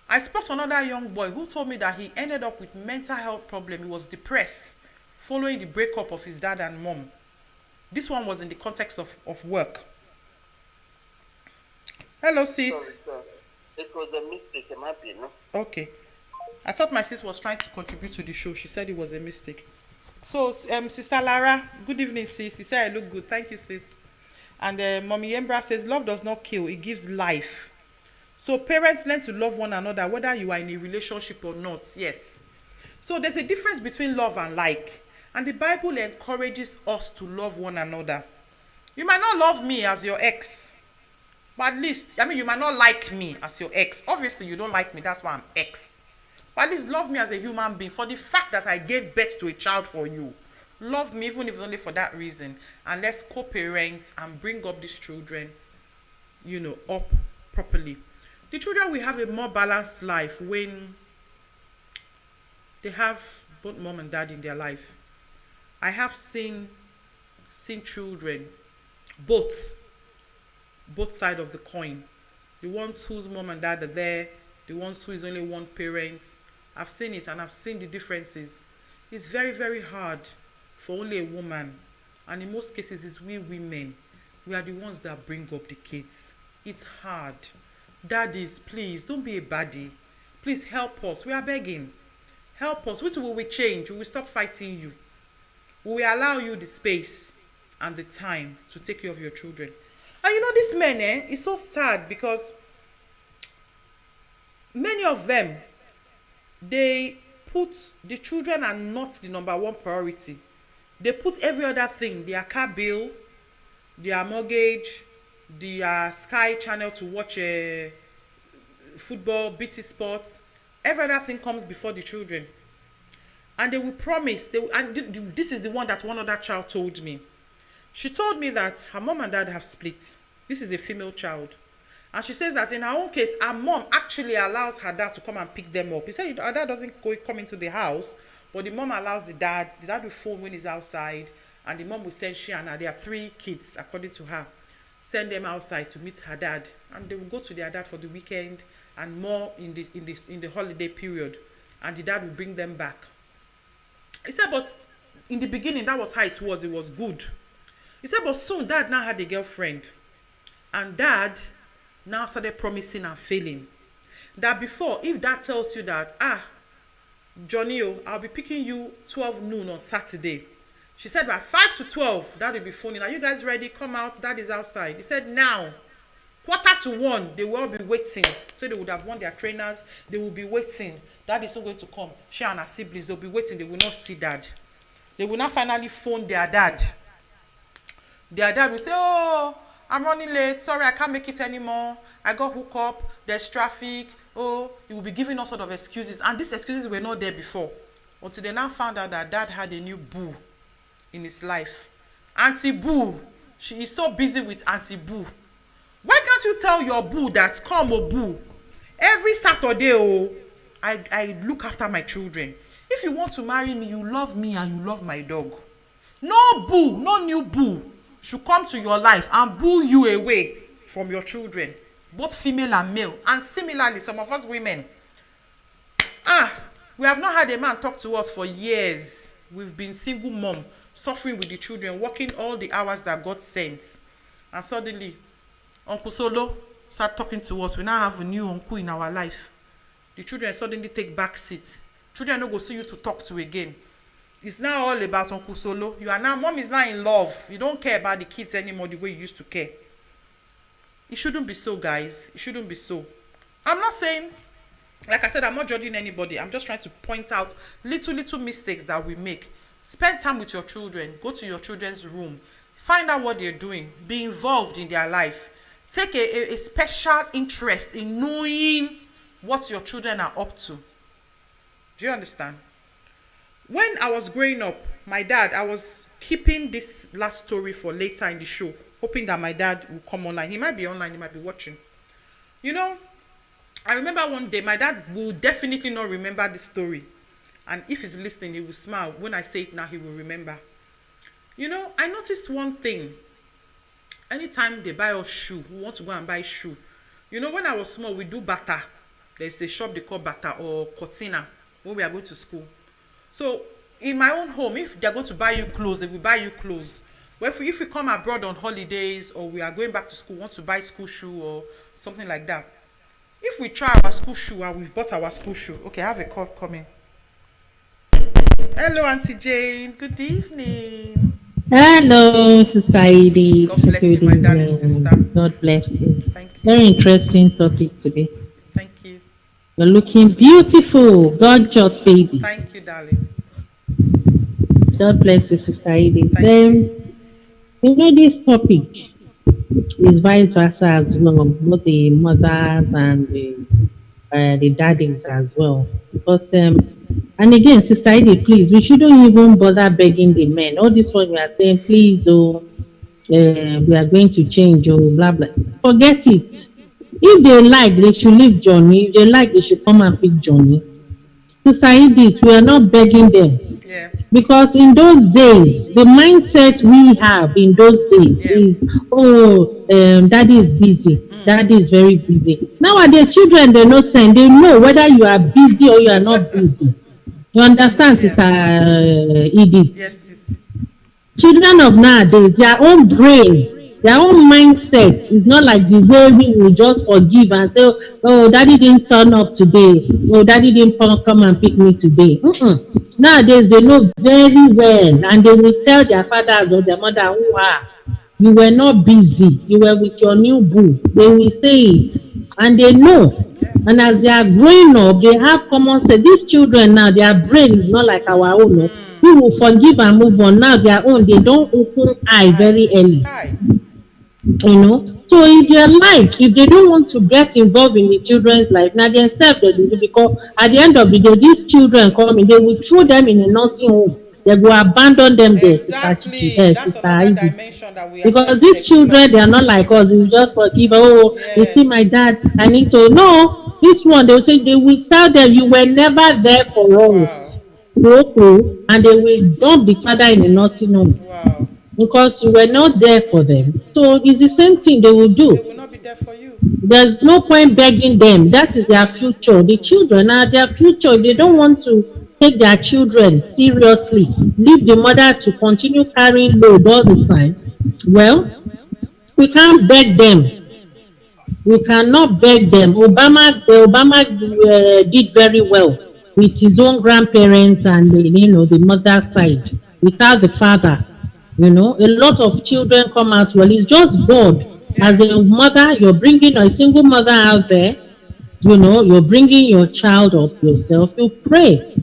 I spoke to another young boy who told me that he ended up with mental health problem. He was depressed following the breakup of his dad and mom. This one was in the context of work. Hello, sis. Sorry, sir. It was a mistake, it might be, no? Okay. I thought my sis was trying to contribute to the show. She said it was a mistake. So, Sister Lara, good evening, sis. You said I look good. Thank you, sis. And Mommy Yembra says, love does not kill, it gives life. So, parents learn to love one another, whether you are in a relationship or not. Yes. So, there's a difference between love and like. And the Bible encourages us to love one another. You might not love me as your ex, but at least, you might not like me as your ex. Obviously, you don't like me. That's why I'm ex. But at least love me as a human being for the fact that I gave birth to a child for you. Love me even if only for that reason. And let's co-parent and bring up these children, up properly. The children will have a more balanced life when they have both mom and dad in their life. I have seen children, both sides of the coin. The ones whose mom and dad are there, the ones who is only one parent. I've seen it, and I've seen the differences. It's very, very hard for only a woman, and in most cases it's we women. We are the ones that bring up the kids. It's hard. Daddies, please don't be a baddie. Please help us. We are begging. Help us. Which will we change? We will stop fighting you. We will allow you the space and the time to take care of your children. And these men, it's so sad, because many of them, they put the children are not the number one priority. They put every other thing, their car bill, their mortgage, their Sky channel to watch football, BT Sports. Every other thing comes before the children. And they will promise, and this is the one that one other child told me. She told me that her mom and dad have split. This is a female child. And she says that in her own case, her mom actually allows her dad to come and pick them up. He said her dad doesn't come into the house, but the mom allows the dad. The dad will phone when he's outside, and the mom will send she and her. There are 3 kids, according to her. send them outside to meet her dad, and they will go to their dad for the weekend and more in the holiday period, and the dad will bring them back. He said, but in the beginning, that was how it was good. He said, but soon dad now had a girlfriend, and dad now started promising and failing. That before, if dad tells you that, Johnny, I'll be picking you 12 noon on Saturday. She said by 5 to 12, dad will be phoning. Are you guys ready? Come out. Dad is outside. He said now, 1:45, they will all be waiting. So they would have won their trainers. They will be waiting. Dad is not going to come. She and her siblings, they'll be waiting. They will not see dad. They will not finally phone their dad. Their dad will say, oh, I'm running late. Sorry, I can't make it anymore. I got hooked up. There's traffic. Oh, he will be giving all sort of excuses. And these excuses were not there before. Until they now found out that dad had a new boo in his life. Auntie Boo. She is so busy with Auntie Boo. Why can't you tell your boo that, come, oh boo, every Saturday, I look after my children. If you want to marry me, you love me and you love my dog. No boo, no new boo should come to your life and boo you away from your children, both female and male. And similarly, some of us women, we have not had a man talk to us for years. We've been single mom, suffering with the children, working all the hours that God sends. And suddenly, Uncle Solo start talking to us. We now have a new uncle in our life. The children suddenly take back seats. Children don't go see you to talk to again. It's now all about Uncle Solo. Mom is now in love. You don't care about the kids anymore the way you used to care. It shouldn't be so, guys. It shouldn't be so. I'm not saying, like I said, I'm not judging anybody. I'm just trying to point out little mistakes that we make. Spend time with your children. Go to your children's room. Find out what they're doing. Be involved in their life. Take a special interest in knowing what your children are up to. Do you understand? When I was growing up, my dad, I was keeping this last story for later in the show, hoping that my dad will come online. He might be online, he might be watching. You know, I remember one day, my dad will definitely not remember this story. And if he's listening, he will smile. When I say it now, he will remember. You know, I noticed one thing. Anytime they buy us shoe, we want to go and buy shoe. You know, when I was small, we do bata. There's a shop they call bata or cortina when we are going to school. So in my own home, if they're going to buy you clothes, they will buy you clothes. But if we come abroad on holidays or we are going back to school, want to buy school shoe or something like that, if we try our school shoe and we've bought our school shoe, okay, I have a call coming. Hello, Auntie Jane. Good evening. Hello, Society. God bless you, my darling sister. God bless you. Thank you. Very interesting topic today. Thank you. You're looking beautiful, gorgeous baby. Thank you, darling. God bless you, Society. Thank Then, you know, this topic is vice versa as well, both the mothers and the daddies as well. Because and again, Society, please, we shouldn't even bother begging the men. All this one we are saying, please, we are going to change, blah, blah. Forget it. If they like, they should leave Johnny. If they like, they should come and pick Johnny. Society, we are not begging them. Yeah. Because in those days, the mindset we have in those days is, daddy is busy. Daddy is very busy. Nowadays, children, they know send. They know whether you are busy or you are not busy. You understand, Sister Edith? Yes, yes. Children of nowadays, their own brain, their own mindset is not like the way we will just forgive and say, oh, daddy didn't turn up today. Oh, daddy didn't come and pick me today. Nowadays, they know very well, and they will tell their fathers or their mother, you were not busy. You were with your new boo. They will say it, and they know. And as they are growing up, they have common sense. These children now, their brain is not like our own. We will forgive and move on. Now their own, they don't open eye very early. You know. So if they like, if they don't want to get involved in the children's life, now themselves they do, because at the end of the day, these children coming, they will throw them in a nursing home. They will abandon them there. Exactly. That's another dimension that we have. Because these children, they are not like us. You just forgive. Oh, you see my dad, I need to. No, this one, they will say, they will tell them, you were never there for us. Wow. And they will dump the father in a nursing home. Wow. because you were not there for them. So it's the same thing they will They do. will not be there for you. There's no point begging them. That is their future. The children are their future. If they don't want to take their children seriously, leave the mother to continue carrying load all the time, well, we can't beg them. We cannot beg them. Obama did very well with his own grandparents and the mother side without the father. A lot of children come out well. It's just God. As Yeah. a mother, you're bringing a single mother out there. You're bringing your child up yourself. You pray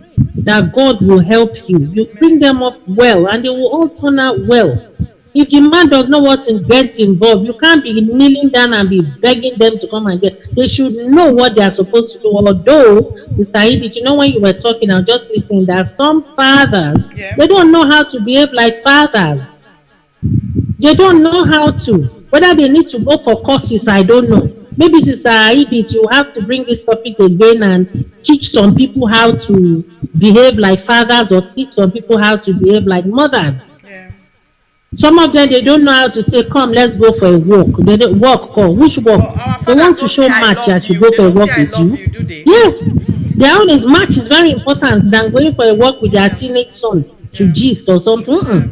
that God will help you. You bring Amen. them up well, and they will all turn out well. If the man does not want to get involved, you can't be kneeling down and be begging them to come and get. They should know what they are supposed to do. Although, Mr. Edith, when you were talking, I was just listening that some fathers, Yeah. they don't know how to behave like fathers. They don't know how to. Whether they need to go for courses, I don't know. Maybe Sister Edith, you have to bring this topic again and teach some people how to behave like fathers or teach some people how to behave like mothers. Yeah. Some of them, they don't know how to say, come, let's go for a walk. They don't walk, come. Which walk? But our They fathers want to don't show say I match love that you you. go They for a don't say walk I with love you. you, do they? Yes. Their own is match is very important than going for a walk with their Yeah. teenage son to Yeah. gist or something. Yeah.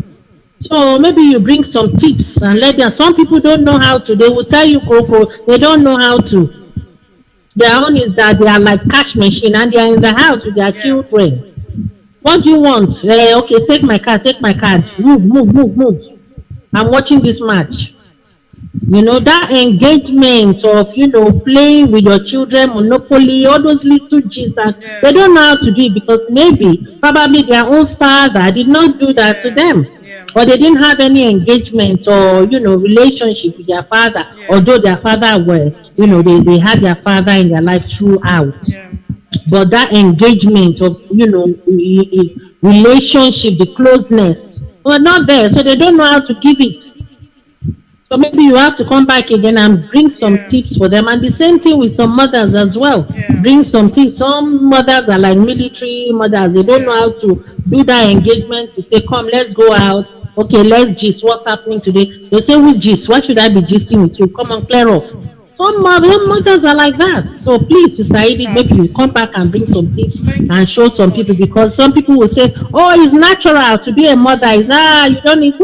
So maybe you bring some tips and let them. Some people don't know how to. They will tell you, Coco, they don't know how to. Their own is that they are like cash machine and they are in the house with their Yeah. children. What do you want? Okay, take my card, take my card. Move, move, move, move. I'm watching this match. That engagement of, playing with your children, monopoly, all those little gist, and Yeah. they don't know how to do it because probably their own father did not do that to Yeah. them. Yeah. Or they didn't have any engagement or, relationship with their father, Yeah. although their father were, they had their father in their life throughout. Yeah. But that engagement of, relationship, the closeness, were not there. So they don't know how to give it. So maybe you have to come back again and bring some Yeah. tips for them. And the same thing with some mothers as well. Yeah. Bring some tips. Some mothers are like military mothers. They don't know Yeah. how to do that engagement to say, come, let's go out. Okay, let's gist. What's happening today? They say, we gist. Why should I be gisting with you? Come on, clear off. Some mothers are like that. So please, society, maybe you come back and bring some tips Thank you and show so some much. people, because some people will say, oh, it's natural to be a mother. You don't need.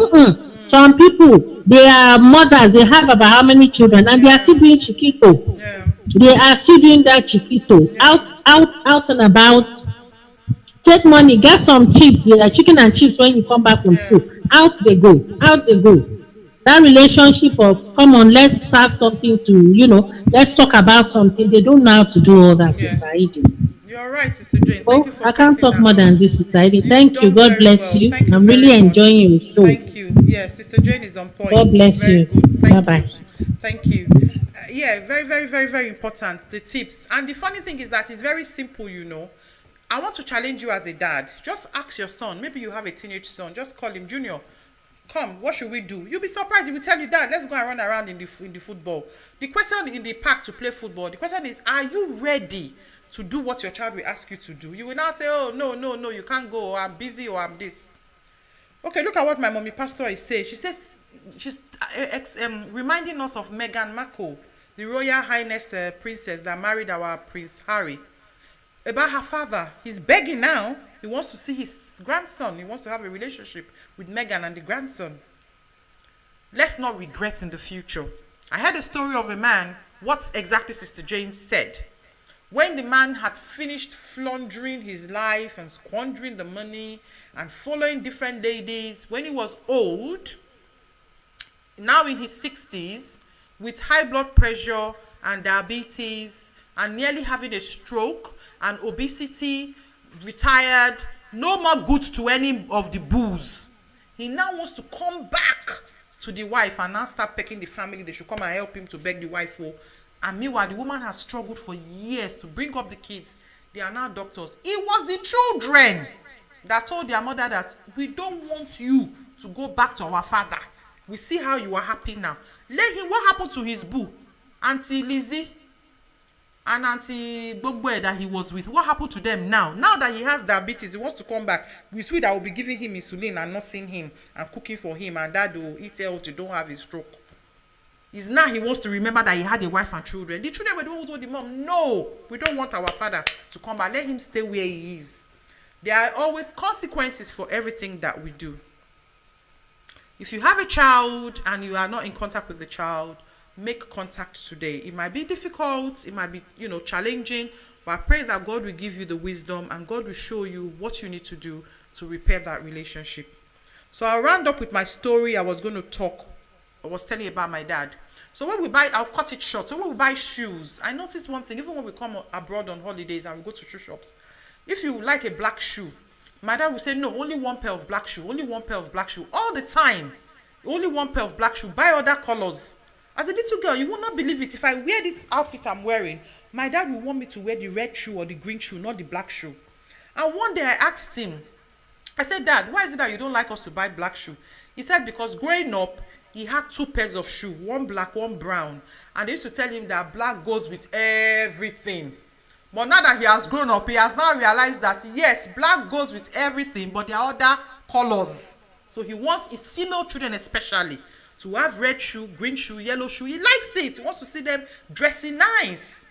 Some people, they are mothers. They have about how many children, and they are still doing chiquito. Yeah. They are still doing that chiquito. Out and about. Take money, get some chips, chicken and chips when you come back from Yeah. school. Out they go. That relationship of, come on, let's have something to, let's talk about something. They don't know how to do all that Yes. society. You're right, Sister Jane. Thank you for I can't pointing talk that more out. than this society. You've Thank you. done God very bless well. you. Thank you I'm really very much. enjoying your show. Thank you. Yes, Sister Jane is on point. God bless Very you. good. Thank Bye-bye. you. Thank you. Yeah, very, very, very, very important. The tips. And the funny thing is that it's very simple, I want to challenge you as a dad. Just ask your son. Maybe you have a teenage son. Just call him, Junior. Come, what should we do? You'll be surprised if we tell you, Dad, let's go and run around in the football. The question in the park to play football, the question is, are you ready to do what your child will ask you to do? You will now say, oh, no, you can't go, or I'm busy, or I'm this. Okay, look at what my mommy pastor is saying. She says, she's reminding us of Meghan Markle, the Royal Highness princess that married our Prince Harry. About her father. He's begging now. He wants to see his grandson. He wants to have a relationship with Meghan and the grandson. Let's not regret in the future. I heard a story of a man, what exactly Sister Jane said. When the man had finished floundering his life and squandering the money and following different ladies, when he was old, now in his 60s, with high blood pressure and diabetes and nearly having a stroke and obesity, retired, no more goods to any of the booze. He now wants to come back to the wife and now start pecking the family. They should come and help him to beg the wife for. And meanwhile, the woman has struggled for years to bring up the kids. They are now doctors. It was the children that told their mother that we don't want you to go back to our father. We see how you are happy now. Let him, what happened to his boo? Auntie Lizzie. and Auntie Gbogbo that he was with, what happened to them now? Now that he has diabetes, he wants to come back. We swear that will be giving him insulin and nursing him and cooking for him, and Dad will eat healthy, don't have a stroke. Is now he wants to remember that he had a wife and children. The children were the ones who told the mom, no, we don't want our father to come back. Let him stay where he is. There are always consequences for everything that we do. If you have a child and you are not in contact with the child, make contact today. It might be difficult, it might be, challenging, but I pray that God will give you the wisdom and God will show you what you need to do to repair that relationship. So I'll round up with my story. I was telling you about my dad. So when we buy, I'll cut it short. So when we buy shoes, I noticed one thing, even when we come abroad on holidays and we go to shoe shops, if you like a black shoe, my dad will say, no, only one pair of black shoe, only one pair of black shoe, all the time. Only one pair of black shoe, buy other colors. As a little girl, you will not believe it. If I wear this outfit I'm wearing, my dad will want me to wear the red shoe or the green shoe, not the black shoe. And one day I asked him, I said, Dad, why is it that you don't like us to buy black shoe? He said, because growing up, he had 2 pairs of shoe, one black, one brown. And they used to tell him that black goes with everything. But now that he has grown up, he has now realized that, yes, black goes with everything, but there are other colors. So he wants his female children especially to have red shoe, green shoe, yellow shoe. He likes it. He wants to see them dressing nice.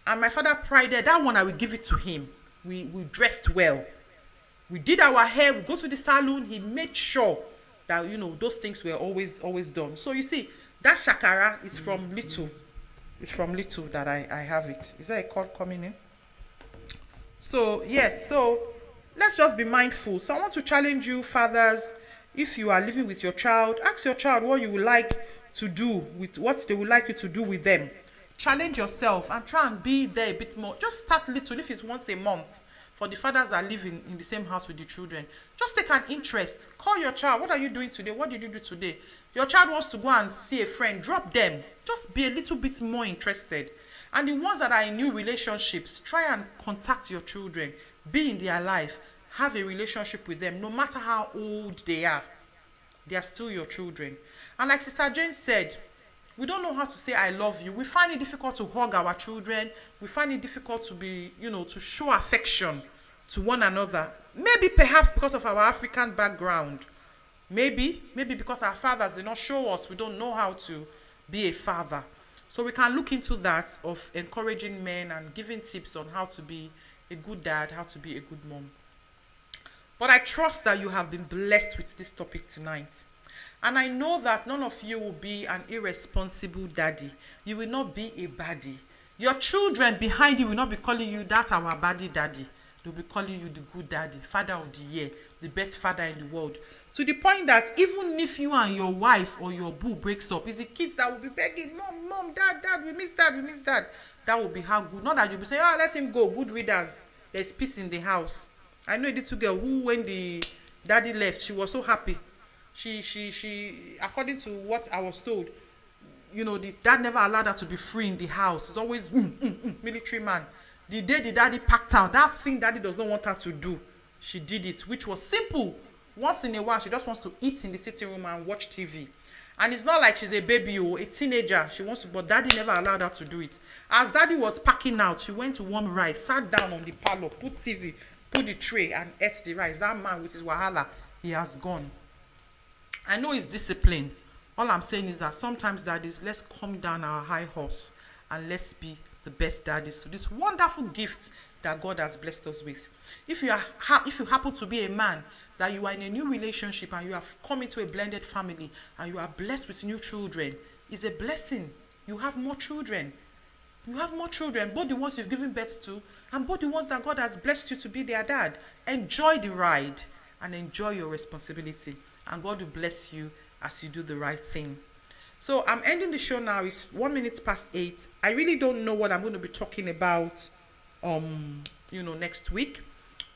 And my father prided, that one I will give it to him. We dressed well. We did our hair, we go to the salon. He made sure that, those things were always done. So you see, that shakara is from little. It's from little that I have it. Is there a call coming in? So, yes. So, let's just be mindful. So, I want to challenge you, fathers, if you are living with your child, ask your child what you would like to do with what they would like you to do with them. Challenge yourself and try and be there a bit more. Just start little, if it's once a month. For the fathers that live in the same house with the children, just take an interest. Call your child. What are you doing today? What did you do today? Your child wants to go and see a friend. Drop them. Just be a little bit more interested. And the ones that are in new relationships, try and contact your children. Be in their life. Have a relationship with them. No matter how old they are still your children. And like Sister Jane said, we don't know how to say I love you. We find it difficult to hug our children. We find it difficult to be, to show affection to one another. Maybe perhaps because of our African background. Maybe because our fathers did not show us. We don't know how to be a father. So we can look into that of encouraging men and giving tips on how to be a good dad, how to be a good mom. But I trust that you have been blessed with this topic tonight. And I know that none of you will be an irresponsible daddy. You will not be a baddie. Your children behind you will not be calling you that our baddie daddy. They'll be calling you the good daddy, father of the year, the best father in the world. To the point that even if you and your wife or your boo breaks up, it's the kids that will be begging, mom, dad, we miss dad. That will be how good. Not that you'll be saying, let him go, good riddance. There's peace in the house. I know a little girl who, when the daddy left, she was so happy. She according to what I was told, the dad never allowed her to be free in the house. It's always military man. The day the daddy packed out, that thing daddy does not want her to do, she did it, which was simple. Once in a while, she just wants to eat in the sitting room and watch TV. And it's not like she's a baby or a teenager. She wants to, but daddy never allowed her to do it. As daddy was packing out, she went to warm rice, sat down on the parlor, put TV, put the tray, and ate the rice. That man with his wahala, he has gone. I know it's discipline. All I'm saying is that sometimes daddies, let's calm down our high horse and let's be the best daddies to this wonderful gift that God has blessed us with. If you happen to be a man that you are in a new relationship and you have come into a blended family and you are blessed with new children, it's a blessing. You have more children. You have more children, both the ones you've given birth to and both the ones that God has blessed you to be their dad. Enjoy the ride and enjoy your responsibility. And God will bless you as you do the right thing. So I'm ending the show now. It's 8:01. I really don't know what I'm going to be talking about, next week.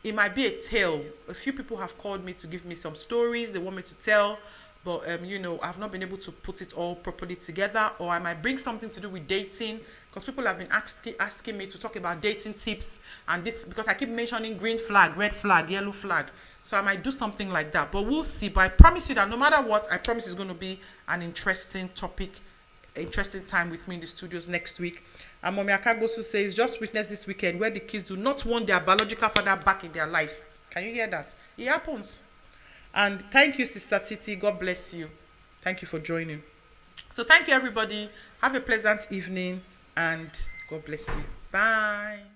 It might be a tale. A few people have called me to give me some stories they want me to tell, but I've not been able to put it all properly together. Or I might bring something to do with dating, because people have been asking me to talk about dating tips and this, because I keep mentioning green flag, red flag, yellow flag. So I might do something like that, but we'll see. But I promise you that no matter what, I promise it's going to be an interesting topic interesting time with me in the studios next week. And Mommy Akagosu says, just witness this weekend where the kids do not want their biological father back in their life. Can you hear that? It happens. And thank you, Sister Titi. God bless you. Thank you for joining. So thank you, everybody. Have a pleasant evening, and God bless you. Bye.